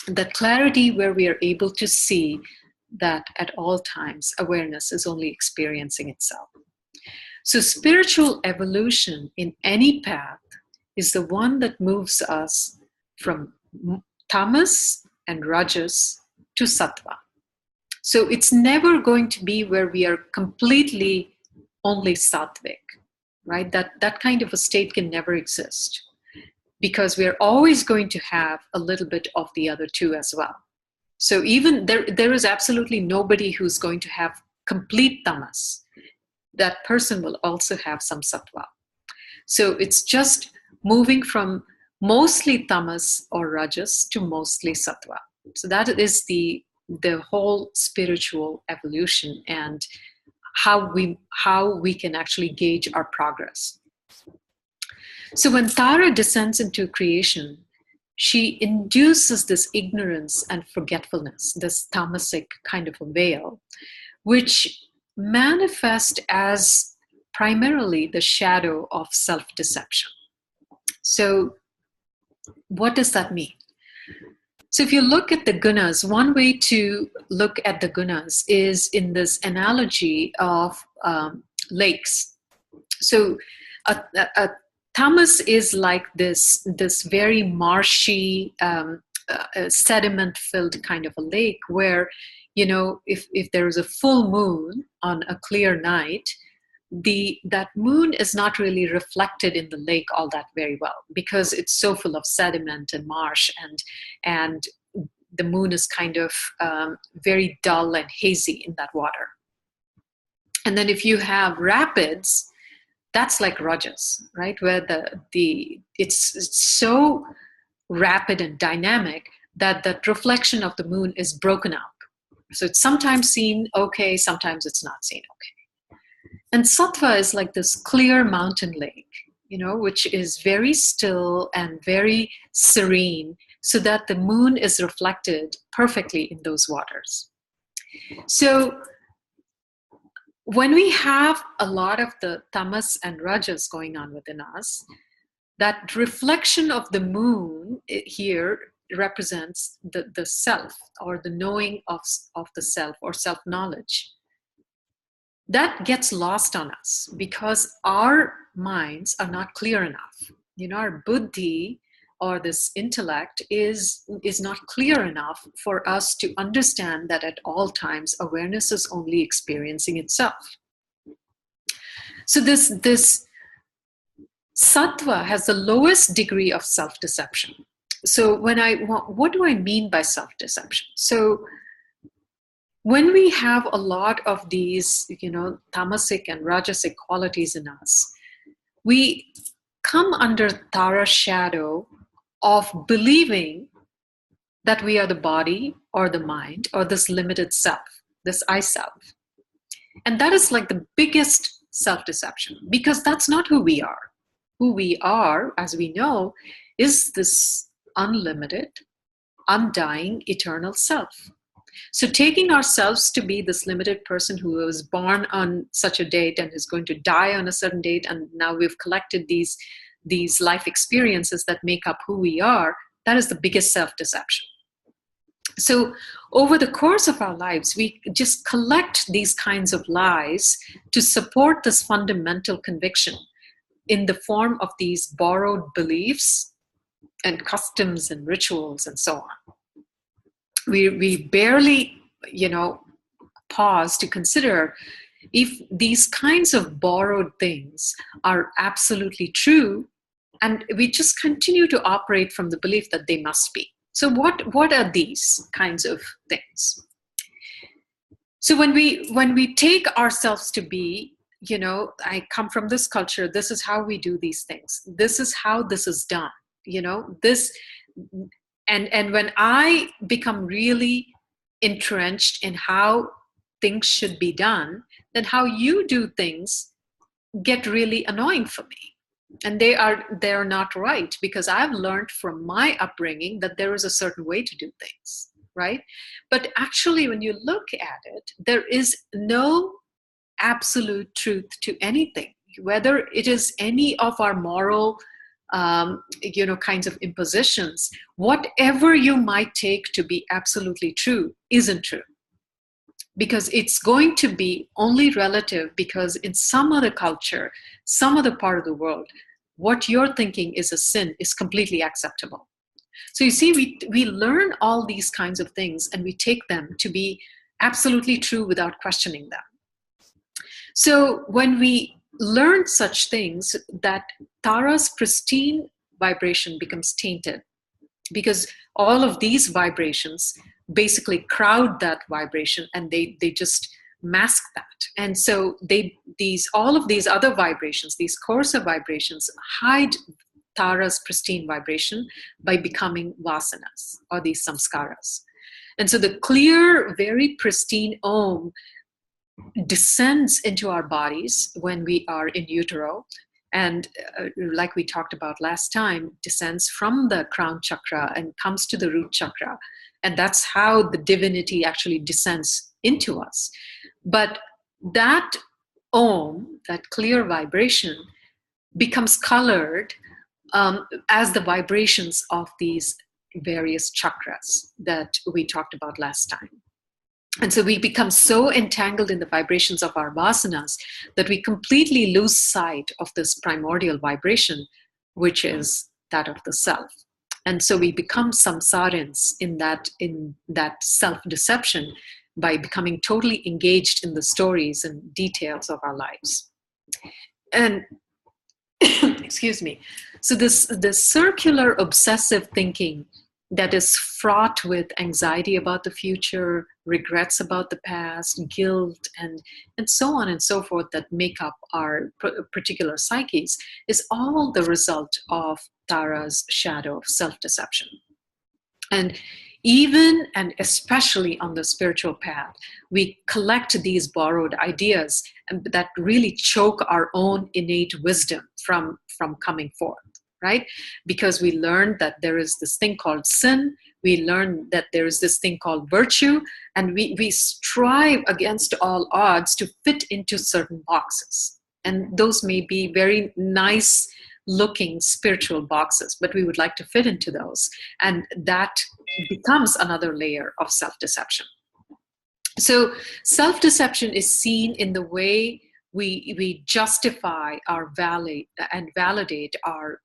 That clarity where we are able to see that at all times awareness is only experiencing itself. So spiritual evolution in any path is the one that moves us from tamas and rajas to sattva. So it's never going to be where we are completely only sattvic, right? That kind of a state can never exist, because we're always going to have a little bit of the other two as well. So even there is absolutely nobody who's going to have complete tamas. That person will also have some sattva. So it's just moving from mostly tamas or rajas to mostly sattva. So that is the whole spiritual evolution and how we can actually gauge our progress. So when Tara descends into creation, she induces this ignorance and forgetfulness, this tamasic kind of a veil, which manifest as primarily the shadow of self-deception. So what does that mean? So if you look at the gunas, one way to look at the gunas is in this analogy of lakes. So a tamas is like this very marshy, sediment-filled kind of a lake where, if there is a full moon on a clear night, that moon is not really reflected in the lake all that very well, because it's so full of sediment and marsh, and the moon is kind of very dull and hazy in that water. And then if you have rapids, that's like rajas, right? Where it's so rapid and dynamic that the reflection of the moon is broken up. So it's sometimes seen okay, sometimes it's not seen okay. And sattva is like this clear mountain lake, which is very still and very serene, so that the moon is reflected perfectly in those waters. So when we have a lot of the tamas and rajas going on within us, that reflection of the moon here represents the self, or the knowing of the self, or self-knowledge. That gets lost on us because our minds are not clear enough. Our buddhi, or this intellect, is not clear enough for us to understand that at all times awareness is only experiencing itself. So this sattva has the lowest degree of self-deception. So what do I mean by self-deception? So when we have a lot of these, tamasic and rajasic qualities in us, we come under Tara's shadow of believing that we are the body or the mind or this limited self, this I self. And that is like the biggest self-deception, because that's not who we are. Who we are, as we know, is this unlimited, undying, eternal self. So taking ourselves to be this limited person who was born on such a date and is going to die on a certain date, and now we've collected these life experiences that make up who we are, that is the biggest self-deception. So over the course of our lives, we just collect these kinds of lies to support this fundamental conviction in the form of these borrowed beliefs and customs and rituals and so on. We barely, pause to consider, if these kinds of borrowed things are absolutely true, and we just continue to operate from the belief that they must be. So what are these kinds of things? So when we take ourselves to be, I come from this culture, this is how we do these things, this is how this is done, this, and when I become really entrenched in how things should be done, then how you do things get really annoying for me. And they're not right, because I've learned from my upbringing that there is a certain way to do things, right? But actually, when you look at it, there is no absolute truth to anything, whether it is any of our moral kinds of impositions. Whatever you might take to be absolutely true isn't true, because it's going to be only relative, because in some other culture, some other part of the world, what you're thinking is a sin is completely acceptable. So you see, we learn all these kinds of things and we take them to be absolutely true without questioning them. So when we learn such things, that Tara's pristine vibration becomes tainted, because all of these vibrations basically crowd that vibration, and they just mask that. And so all of these other vibrations, these coarser vibrations, hide Tara's pristine vibration by becoming vasanas, or these samskaras. And so the clear, very pristine Om descends into our bodies when we are in utero, and like we talked about last time, descends from the crown chakra and comes to the root chakra. And that's how the divinity actually descends into us. But that Om, that clear vibration, becomes colored as the vibrations of these various chakras that we talked about last time. And so we become so entangled in the vibrations of our vasanas that we completely lose sight of this primordial vibration, which is that of the self. And so we become samsarins in that self-deception by becoming totally engaged in the stories and details of our lives. And excuse me. So this circular obsessive thinking that is fraught with anxiety about the future, regrets about the past, guilt, and so on and so forth, that make up our particular psyches, is all the result of Tara's shadow of self-deception. And even and especially on the spiritual path, we collect these borrowed ideas that really choke our own innate wisdom from coming forth, right? Because we learned that there is this thing called sin, we learned that there is this thing called virtue, and we strive against all odds to fit into certain boxes. And those may be very nice looking spiritual boxes, but we would like to fit into those. And that becomes another layer of self-deception. So self-deception is seen in the way we justify our validate our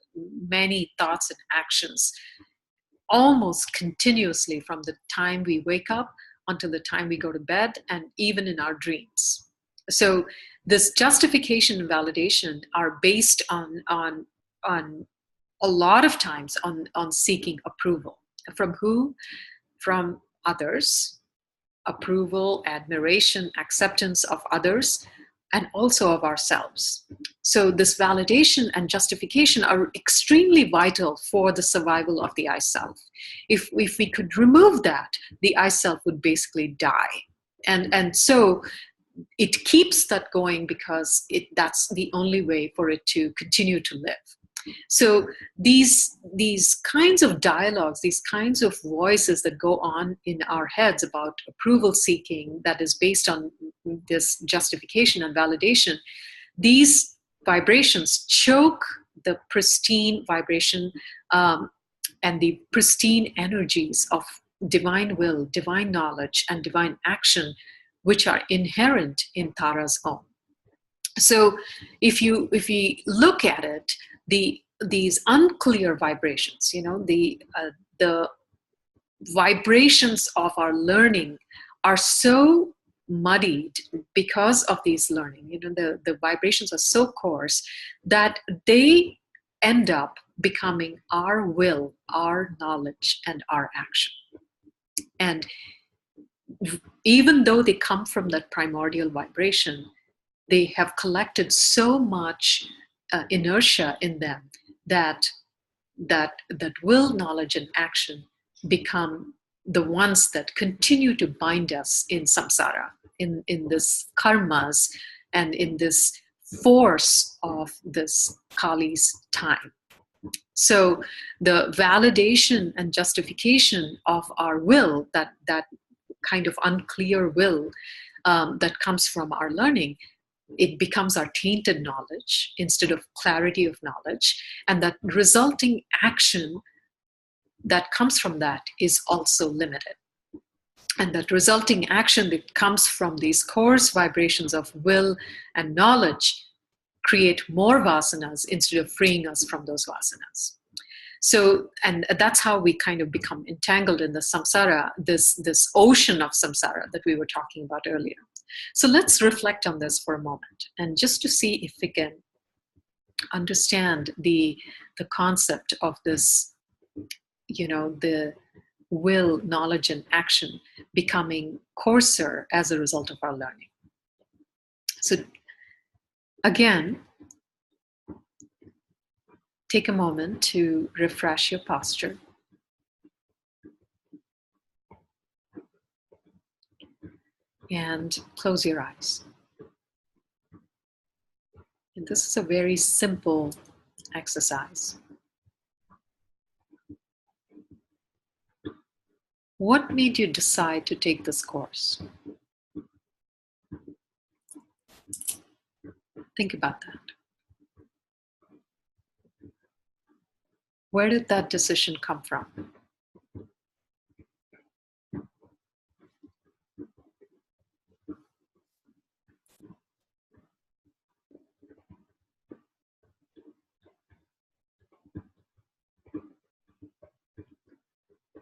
many thoughts and actions almost continuously from the time we wake up until the time we go to bed, and even in our dreams. So this justification and validation are based on a lot of times on seeking approval. From who? From others. Approval, admiration, acceptance of others, and also of ourselves. So this validation and justification are extremely vital for the survival of the I self. If we could remove that, the I self would basically die. And so it keeps that going, because that's the only way for it to continue to live. So these kinds of dialogues, these kinds of voices that go on in our heads about approval seeking that is based on this justification and validation, these vibrations choke the pristine vibration and the pristine energies of divine will, divine knowledge, and divine action, which are inherent in Tara's Om. So if we look at it, these unclear vibrations, the vibrations of our learning are so muddied because of these learning. The vibrations are so coarse that they end up becoming our will, our knowledge, and our action. And even though they come from that primordial vibration, they have collected so much inertia in them that will, knowledge, and action become the ones that continue to bind us in samsara, in this karmas, and in this force of this Kali's time. So the validation and justification of our will, that kind of unclear will that comes from our learning, it becomes our tainted knowledge instead of clarity of knowledge. And that resulting action that comes from that is also limited. And that resulting action that comes from these coarse vibrations of will and knowledge create more vasanas instead of freeing us from those vasanas. So, and that's how we kind of become entangled in the samsara, this ocean of samsara that we were talking about earlier. So let's reflect on this for a moment, and just to see if we can understand the concept of this, the will, knowledge, and action becoming coarser as a result of our learning. So again, take a moment to refresh your posture. And close your eyes. And this is a very simple exercise. What made you decide to take this course? Think about that. Where did that decision come from?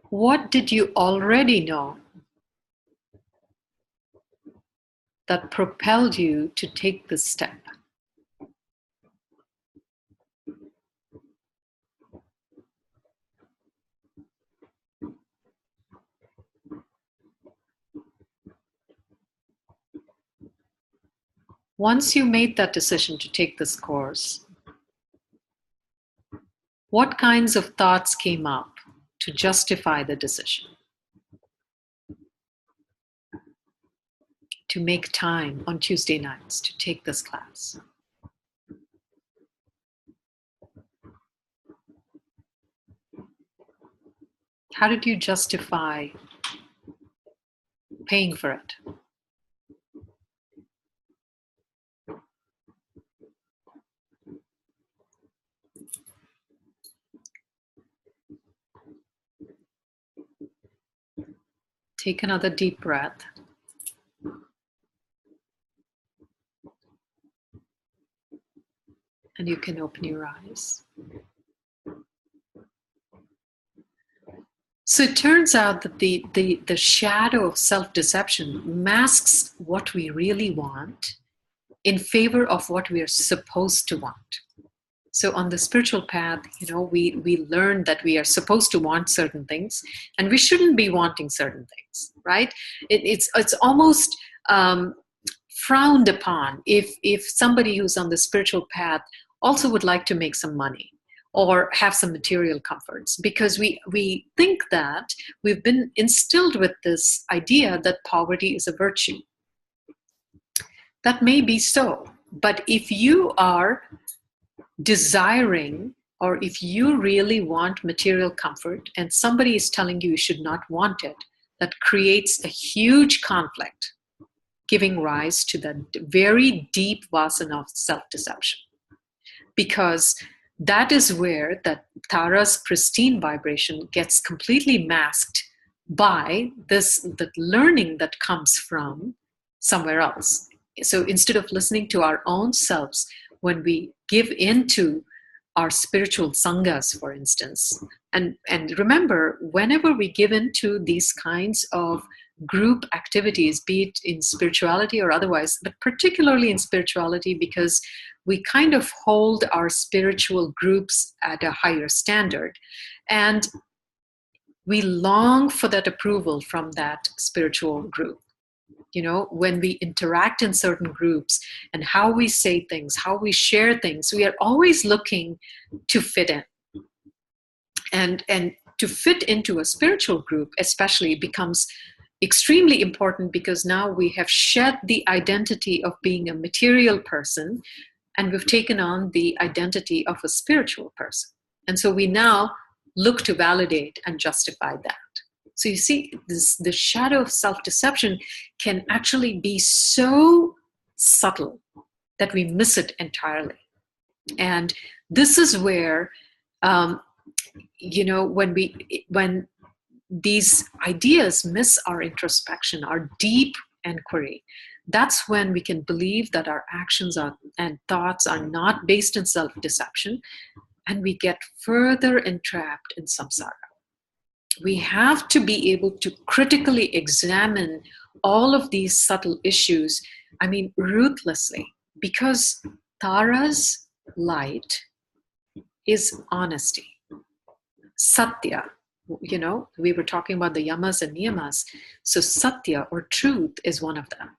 What did you already know that propelled you to take this step? Once you made that decision to take this course, what kinds of thoughts came up to justify the decision? To make time on Tuesday nights to take this class. How did you justify paying for it? Take another deep breath. And you can open your eyes. So it turns out that the shadow of self-deception masks what we really want in favor of what we are supposed to want. So on the spiritual path, we learn that we are supposed to want certain things, and we shouldn't be wanting certain things, right? It's almost frowned upon if somebody who's on the spiritual path also would like to make some money or have some material comforts, because we think that we've been instilled with this idea that poverty is a virtue. That may be so, but if you are desiring, or if you really want material comfort and somebody is telling you you should not want it, that creates a huge conflict, giving rise to that very deep vasana of self-deception. Because that is where that Tara's pristine vibration gets completely masked by the learning that comes from somewhere else. So instead of listening to our own selves, when we give into our spiritual sanghas, for instance, and remember, whenever we give into these kinds of group activities, be it in spirituality or otherwise, but particularly in spirituality, because we kind of hold our spiritual groups at a higher standard. And we long for that approval from that spiritual group. When we interact in certain groups and how we say things, how we share things, we are always looking to fit in. And to fit into a spiritual group especially becomes extremely important, because now we have shed the identity of being a material person and we've taken on the identity of a spiritual person. And so we now look to validate and justify that. So you see, the shadow of self-deception can actually be so subtle that we miss it entirely. And this is where, when these ideas miss our introspection, our deep inquiry, that's when we can believe that our actions and thoughts are not based in self-deception, and we get further entrapped in samsara. We have to be able to critically examine all of these subtle issues, ruthlessly, because Tara's light is honesty. Satya, we were talking about the yamas and niyamas. So satya, or truth, is one of them.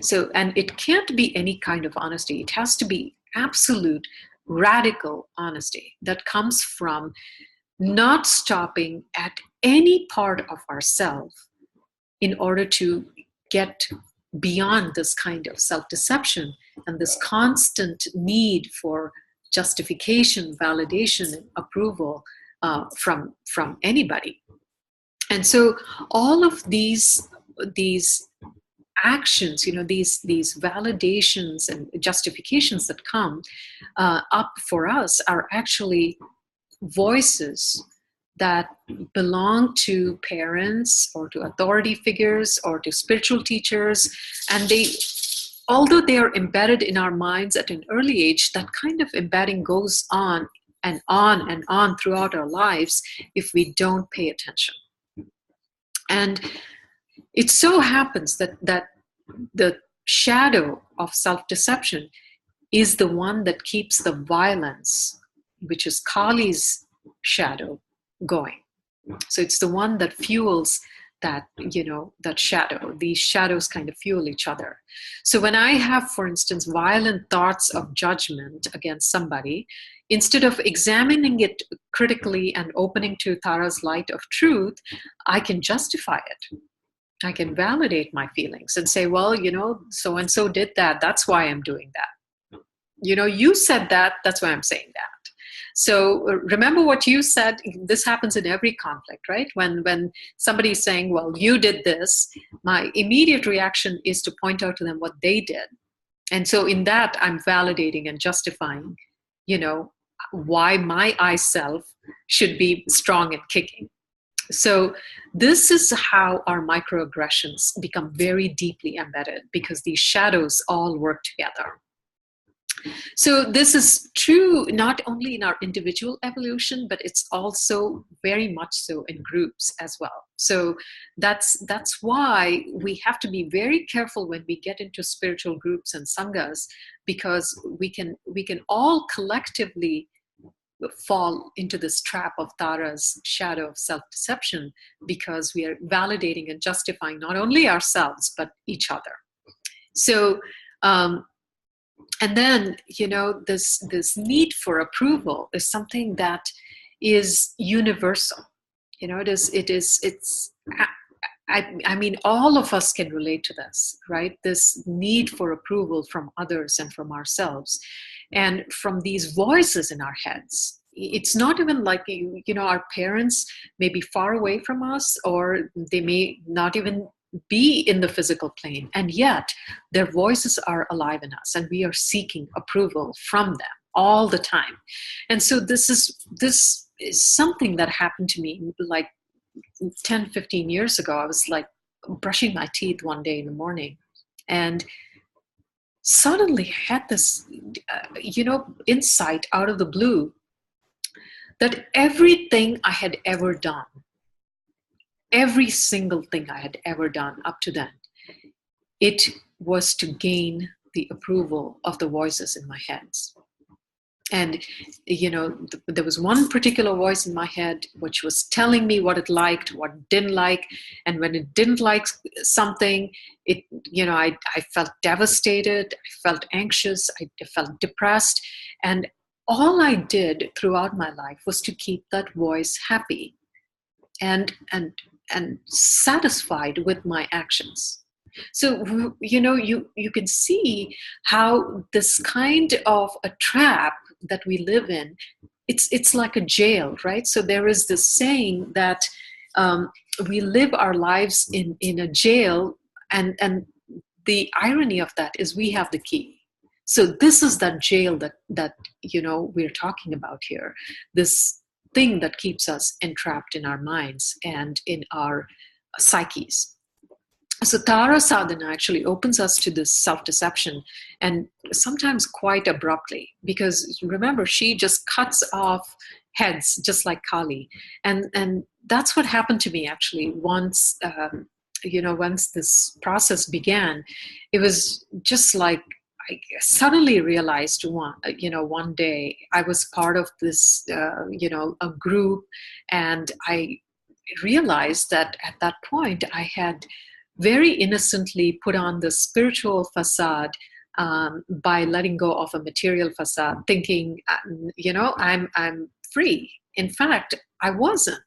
So, and it can't be any kind of honesty. It has to be absolute, radical honesty that comes from not stopping at any part of ourself in order to get beyond this kind of self-deception and this constant need for justification, validation, and approval from anybody. And so all of these actions, these validations and justifications that come up for us are actually voices that belong to parents or to authority figures or to spiritual teachers. And although they are embedded in our minds at an early age, that kind of embedding goes on and on and on throughout our lives if we don't pay attention. And it so happens that the shadow of self-deception is the one that keeps the violence, which is Kali's shadow, going. So it's the one that fuels that shadow. These shadows kind of fuel each other. So when I have, for instance, violent thoughts of judgment against somebody, instead of examining it critically and opening to Tara's light of truth, I can justify it. I can validate my feelings and say, well, so-and-so did that. That's why I'm doing that. You said that. That's why I'm saying that. So remember what you said. This happens in every conflict, right? When somebody is saying, well, you did this, my immediate reaction is to point out to them what they did. And so in that, I'm validating and justifying, why my I self should be strong and kicking. So this is how our microaggressions become very deeply embedded, because these shadows all work together. So this is true not only in our individual evolution, but it's also very much so in groups as well. So that's why we have to be very careful when we get into spiritual groups and sanghas, because we can all collectively fall into this trap of Tara's shadow of self-deception, because we are validating and justifying not only ourselves, but each other. So, and then, this need for approval is something that is universal. All of us can relate to this, right? This need for approval from others and from ourselves, and from these voices in our heads. It's not even like, our parents may be far away from us, or they may not even be in the physical plane, and yet their voices are alive in us, and we are seeking approval from them all the time. And so this is something that happened to me like 10, 15 years ago. I was like brushing my teeth one day in the morning, and suddenly I had this, insight out of the blue that everything I had ever done every single thing I had ever done up to then, it was to gain the approval of the voices in my heads. And, there was one particular voice in my head which was telling me what it liked, what it didn't like. And when it didn't like something, I felt devastated, I felt anxious, I felt depressed. And all I did throughout my life was to keep that voice happy and satisfied with my actions. So you can see how this kind of a trap that we live in, it's like a jail, right? So there is this saying that we live our lives in a jail, and the irony of that is we have the key. So this is that jail that we're talking about here, this thing that keeps us entrapped in our minds and in our psyches. So Tara sadhana actually opens us to this self-deception, and sometimes quite abruptly, because remember, she just cuts off heads just like Kali. And that's what happened to me actually once, once this process began. It was just like I suddenly realized one day I was part of this, a group, and I realized that at that point I had very innocently put on the spiritual facade, by letting go of a material facade, thinking, I'm free. In fact, I wasn't.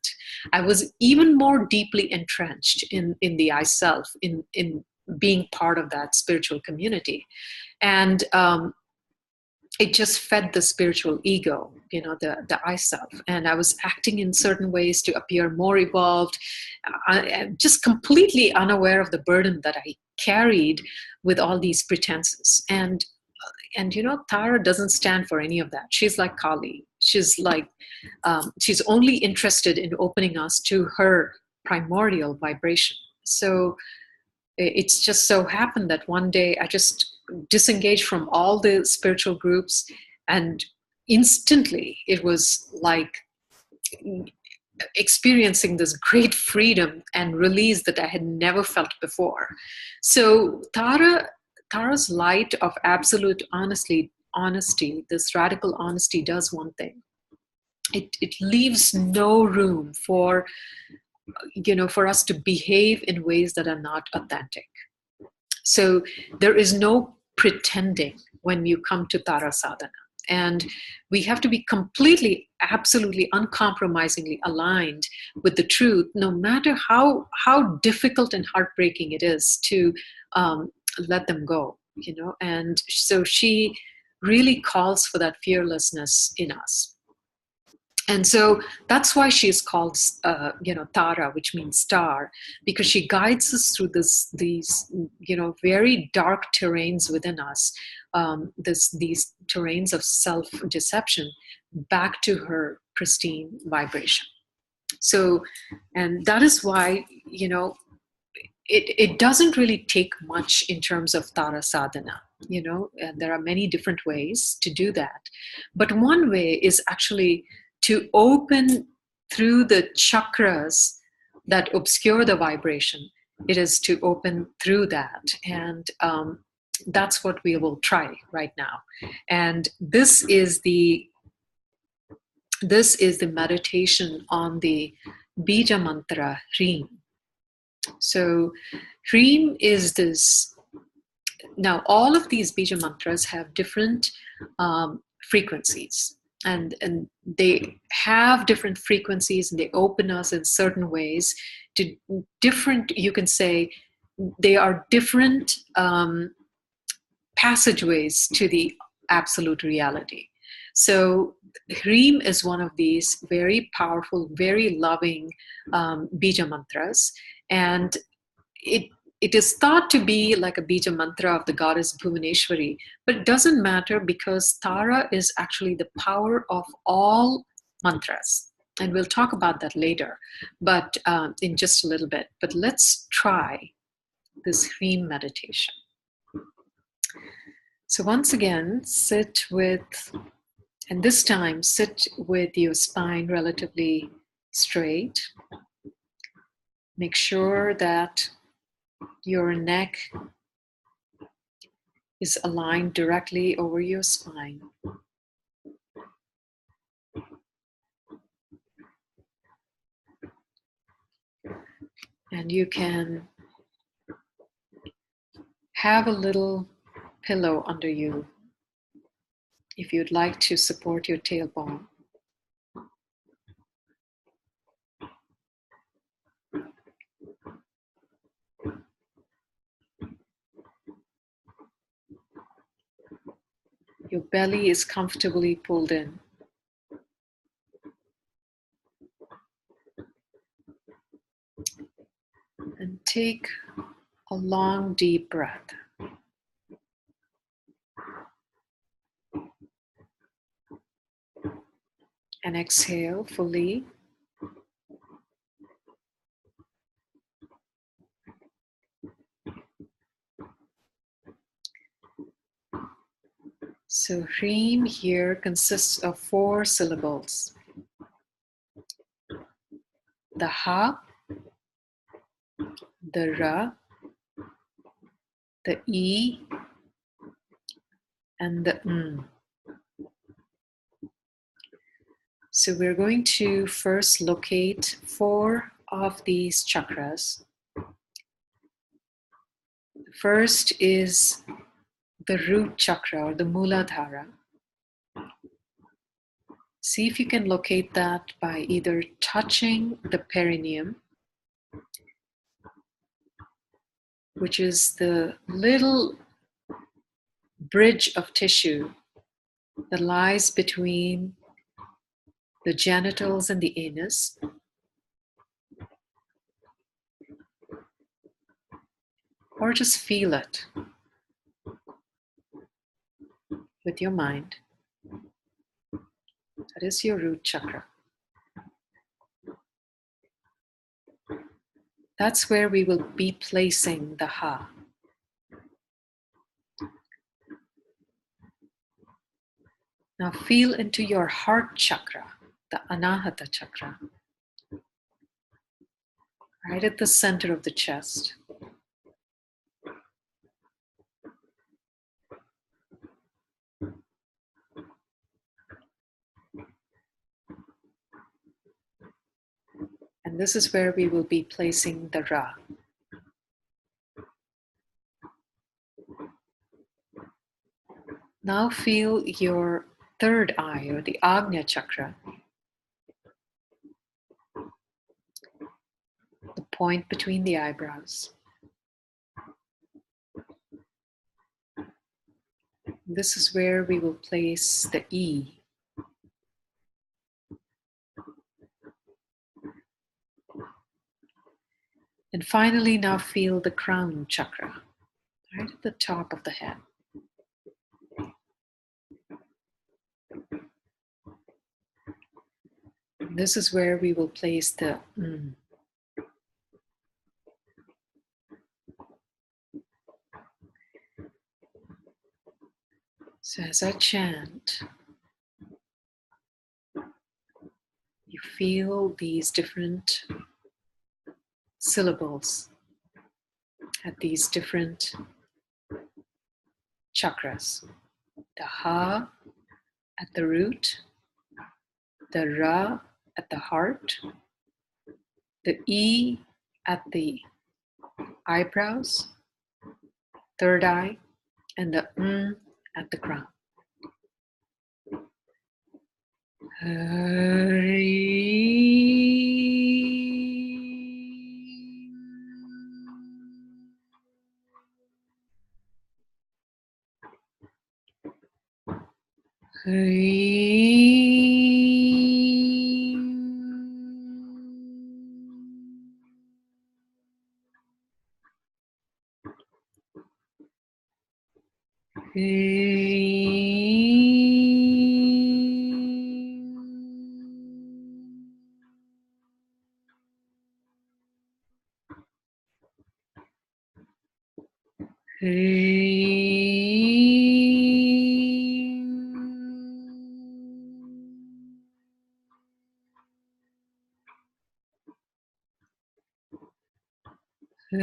I was even more deeply entrenched in the I self, in being part of that spiritual community. And it just fed the spiritual ego, the I self. And I was acting in certain ways to appear more evolved, just completely unaware of the burden that I carried with all these pretenses. And Tara doesn't stand for any of that. She's like Kali. She's like, she's only interested in opening us to her primordial vibration. So it's just so happened that one day I just disengaged from all the spiritual groups, and instantly it was like experiencing this great freedom and release that I had never felt before. So Tara's light of absolute honesty, this radical honesty, does one thing. It leaves no room for for us to behave in ways that are not authentic. So there is no pretending when you come to Tara sadhana. And we have to be completely, absolutely, uncompromisingly aligned with the truth, no matter how difficult and heartbreaking it is to let them go. And so she really calls for that fearlessness in us. And so that's why she's called, Tara, which means star, because she guides us through these very dark terrains within us, these terrains of self-deception, back to her pristine vibration. So, and that is why, it doesn't really take much in terms of Tara sadhana, and there are many different ways to do that. But one way is actually to open through the chakras that obscure the vibration. It is to open through that. And that's what we will try right now. And this is the meditation on the Bija mantra, Hreem. So Hreem is this. Now, all of these Bija mantras have different frequencies. And they have different frequencies, and they open us in certain ways to different, you can say, they are different passageways to the absolute reality. So Hreem is one of these very powerful, very loving Bija mantras. And it is thought to be like a Bija mantra of the goddess Bhuvaneshwari, but it doesn't matter, because Tara is actually the power of all mantras. And we'll talk about that later, but in just a little bit. But let's try this Hreem meditation. So once again, sit with your spine relatively straight. Make sure that your neck is aligned directly over your spine. And you can have a little pillow under you if you'd like to support your tailbone. Your belly is comfortably pulled in. And take a long, deep breath. And exhale fully. So Hreem here consists of 4 syllables. The Ha, the Ra, the E, and the M. So we're going to first locate 4 of these chakras. The first is the root chakra or the Muladhara. See if you can locate that by either touching the perineum, which is the little bridge of tissue that lies between the genitals and the anus, or just feel it with your mind. That is your root chakra. That's where we will be placing the Ha. Now feel into your heart chakra, the Anahata chakra, right at the center of the chest. And this is where we will be placing the Ra. Now feel your third eye or the Agnya chakra, the point between the eyebrows. This is where we will place the E. And finally, now feel the crown chakra, right at the top of the head. And this is where we will place the M. So as I chant, you feel these different syllables at these different chakras. The Ha at the root, the Ra at the heart, the E at the eyebrows, third eye, and the M at the crown. Now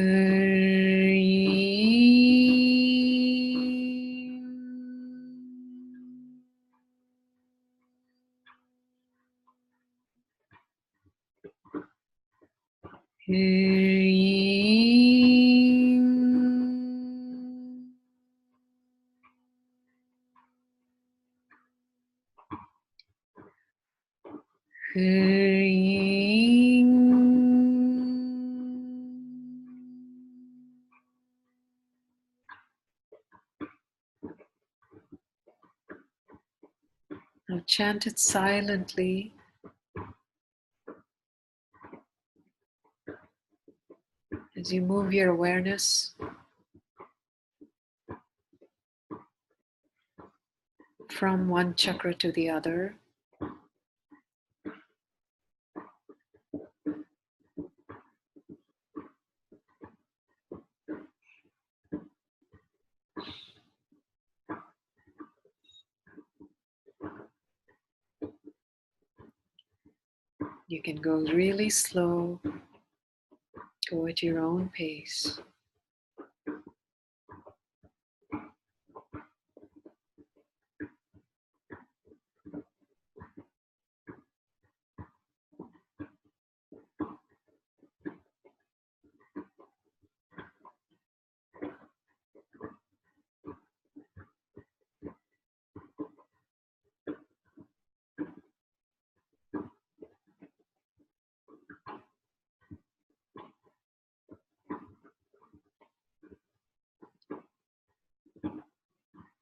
chant it silently as you move your awareness from one chakra to the other. You can go really slow, go at your own pace.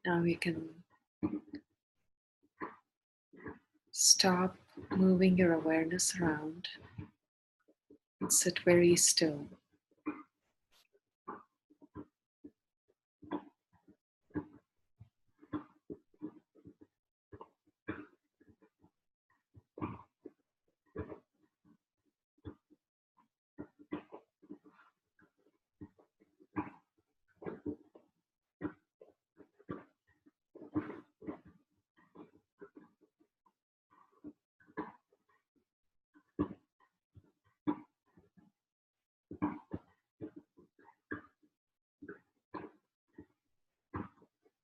Now we can stop moving your awareness around and sit very still.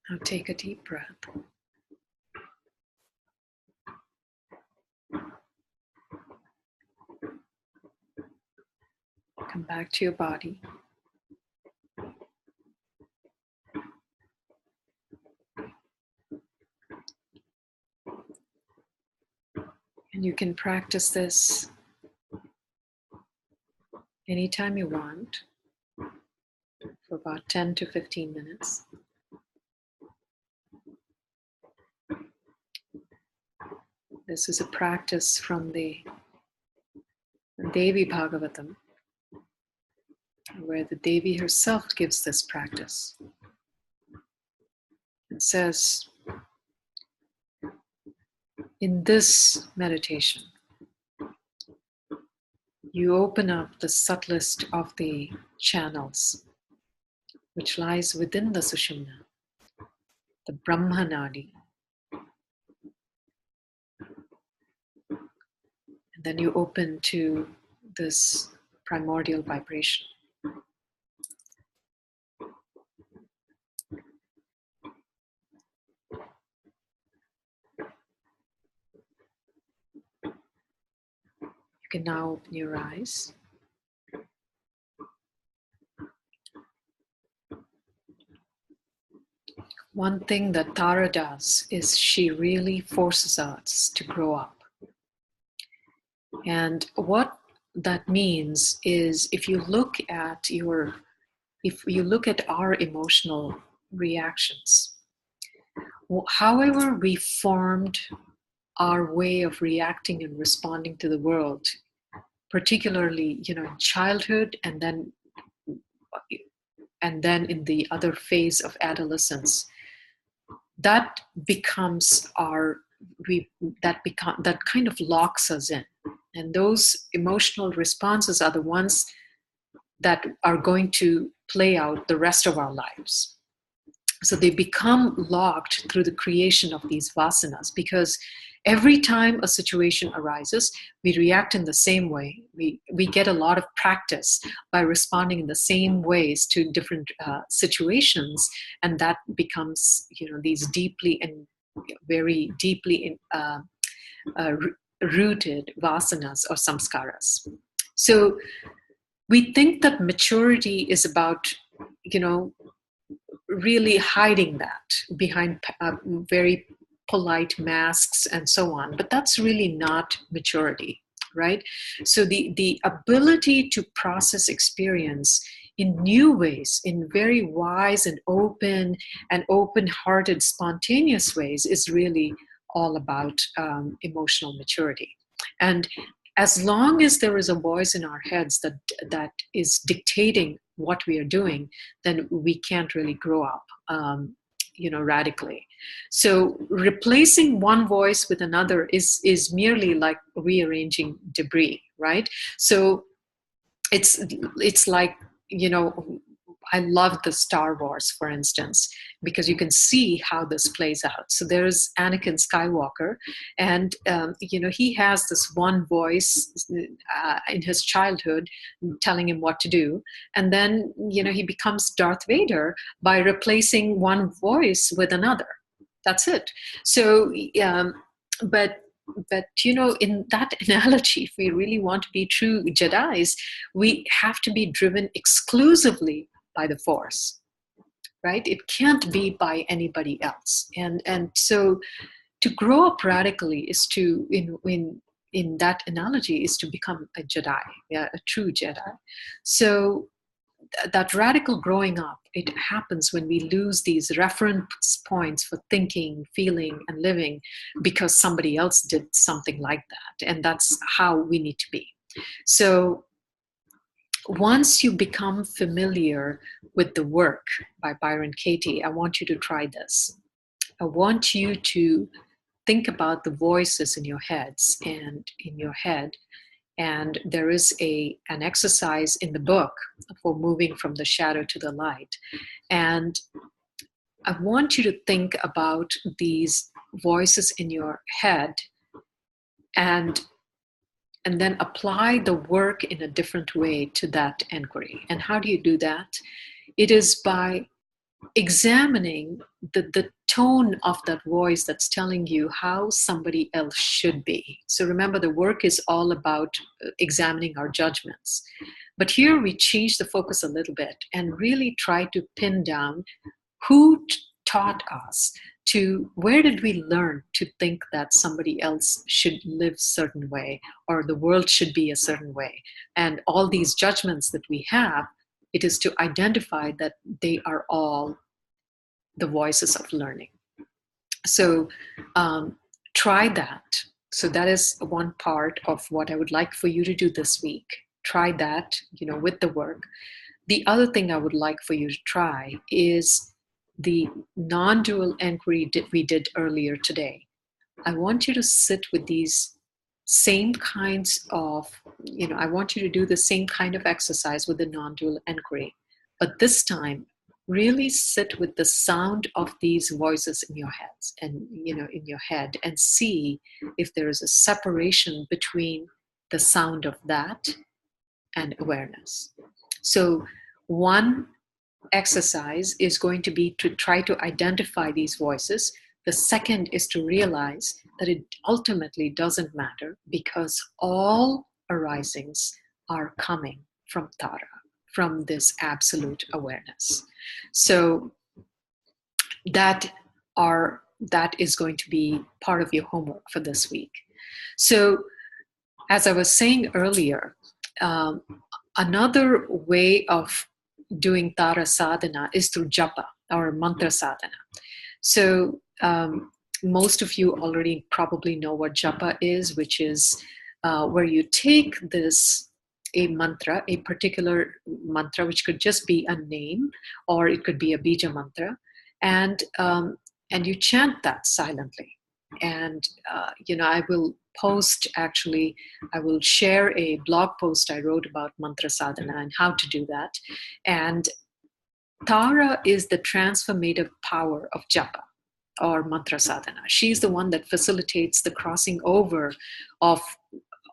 Now take a deep breath. Come back to your body. And you can practice this anytime you want for about 10 to 15 minutes. This is a practice from the Devi Bhagavatam, where the Devi herself gives this practice. It says, in this meditation, you open up the subtlest of the channels, which lies within the Sushumna, the Brahmanadi. And then you open to this primordial vibration. You can now open your eyes. One thing that Tara does is she really forces us to grow up. And what that means is if you look at our emotional reactions, however we formed our way of reacting and responding to the world, particularly, in childhood and then in the other phase of adolescence, that becomes that kind of locks us in. And those emotional responses are the ones that are going to play out the rest of our lives. So they become locked through the creation of these vasanas, because every time a situation arises, we react in the same way. We get a lot of practice by responding in the same ways to different situations, and that becomes, these deeply and very deeply rooted vasanas or samskaras. So we think that maturity is about, really hiding that behind very polite masks and so on. But that's really not maturity, right? So the ability to process experience in new ways, in very wise and open-hearted, spontaneous ways, is really all about emotional maturity. And as long as there is a voice in our heads that is dictating what we are doing, then we can't really grow up, radically. So replacing one voice with another is merely like rearranging debris, right? So it's like, I love the Star Wars, for instance, because you can see how this plays out. So there's Anakin Skywalker, and he has this one voice in his childhood telling him what to do, and then he becomes Darth Vader by replacing one voice with another. That's it. So, but in that analogy, if we really want to be true Jedis, we have to be driven exclusively by the Force, right? It can't be by anybody else. And so to grow up radically is to, in that analogy, is to become a Jedi, a true Jedi. So that radical growing up, it happens when we lose these reference points for thinking, feeling, and living because somebody else did something like that. And that's how we need to be. So once you become familiar with the work by Byron Katie, I want you to try this. I want you to think about the voices in your heads and in your head. And there is an exercise in the book for moving from the shadow to the light. And I want you to think about these voices in your head and then apply the work in a different way to that inquiry. And how do you do that? It is by examining the tone of that voice that's telling you how somebody else should be. So remember, the work is all about examining our judgments. But here we change the focus a little bit and really try to pin down who taught us to, where did we learn to think that somebody else should live a certain way or the world should be a certain way. And all these judgments that we have, it is to identify that they are all the voices of learning. So try that. So that is one part of what I would like for you to do this week. Try that, with the work. The other thing I would like for you to try is the non-dual inquiry we did earlier today. I want you to sit with these same kinds of, I want you to do the same kind of exercise with the non-dual inquiry. But this time, really sit with the sound of these voices in your heads and, in your head, and see if there is a separation between the sound of that and awareness. So one exercise is going to be to try to identify these voices. The second is to realize that it ultimately doesn't matter because all arisings are coming from Tara, from this absolute awareness. So that is going to be part of your homework for this week. So as I was saying earlier, another way of doing Tara sadhana is through japa or mantra sadhana. So most of you already probably know what japa is, which is where you take a mantra, a particular mantra, which could just be a name, or it could be a bija mantra, and you chant that silently. And I will I will share a blog post I wrote about mantra sadhana and how to do that. And Tara is the transformative power of japa. or mantra sadhana. She's the one that facilitates the crossing over of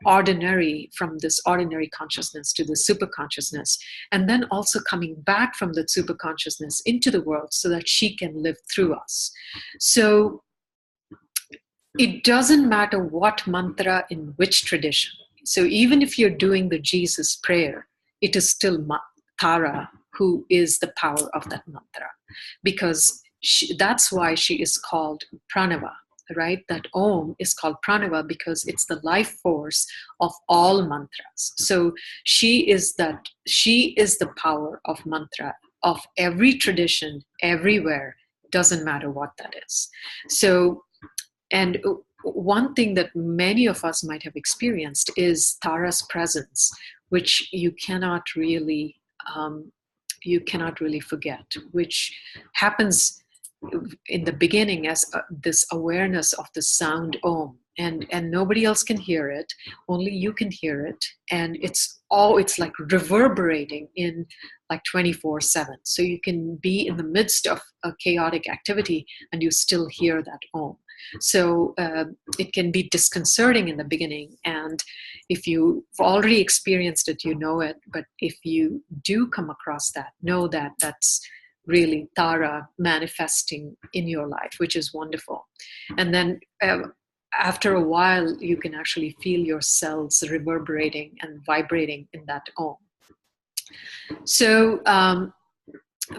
from this ordinary consciousness to the super consciousness, and then also coming back from the super consciousness into the world so that she can live through us. So it doesn't matter what mantra in which tradition. So even if you're doing the Jesus prayer, it is still Tara who is the power of that mantra, because that's why she is called Pranava, right? That Om is called Pranava because it's the life force of all mantras. So she is the power of mantra of every tradition, everywhere, doesn't matter what that is. So, and one thing that many of us might have experienced is Tara's presence, which you cannot really forget, which happens in the beginning as this awareness of the sound Om, and nobody else can hear it, only you can hear it, and it's like reverberating in like 24/7. So you can be in the midst of a chaotic activity and you still hear that Om. So it can be disconcerting in the beginning, and if you've already experienced it, you know it. But if you do come across that, know that that's really Tara manifesting in your life, which is wonderful. And then after a while, you can actually feel your cells reverberating and vibrating in that Om. So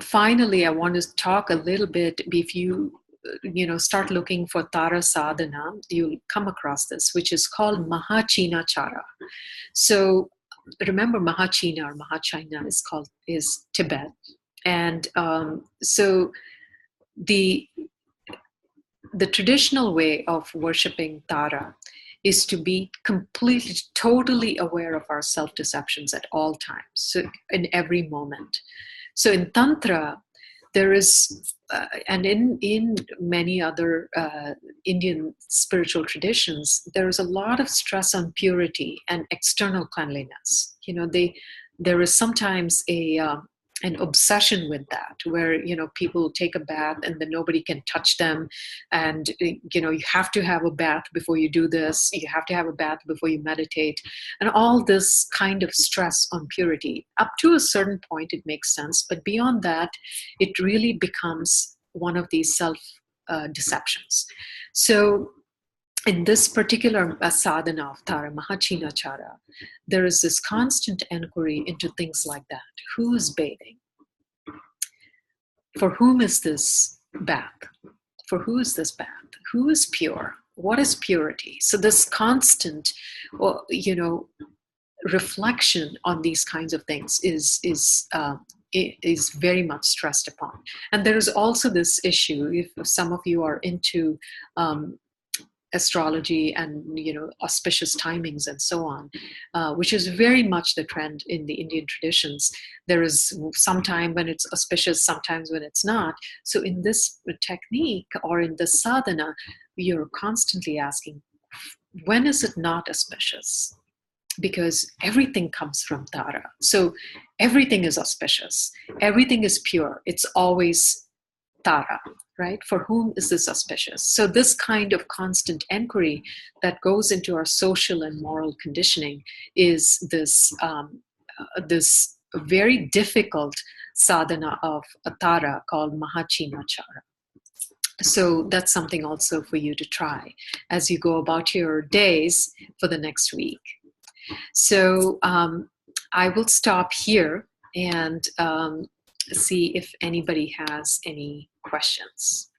finally, I want to talk a little bit. If you start looking for Tara sadhana, you'll come across this, which is called Mahachina Chara. So remember, Mahachina or Mahachina is Tibet. And so the traditional way of worshiping Tara is to be completely, totally aware of our self-deceptions at all times, so in every moment. So in Tantra, there is, and in many other Indian spiritual traditions, there is a lot of stress on purity and external cleanliness. There is sometimes an obsession with that, where people take a bath and then nobody can touch them, and you have to have a bath before you do this, you have to have a bath before you meditate, and all this kind of stress on purity. Up to a certain point it makes sense, but beyond that it really becomes one of these self deceptions. So in this particular sadhana of Tara, Mahachina Chara, there is this constant inquiry into things like that. Who is bathing? For whom is this bath? For who is this bath? Who is pure? What is purity? So this constant, reflection on these kinds of things is very much stressed upon. And there is also this issue, if some of you are into astrology and auspicious timings and so on, which is very much the trend in the Indian traditions. There is some time when it's auspicious, sometimes when it's not. So in this technique or in this sadhana, you're constantly asking, when is it not auspicious? Because everything comes from Tara. So everything is auspicious, everything is pure, it's always Tara, right? For whom is this auspicious? So this kind of constant inquiry that goes into our social and moral conditioning is this very difficult sadhana of Tara called Mahachina Chara. So that's something also for you to try as you go about your days for the next week. So I will stop here and see if anybody has any questions.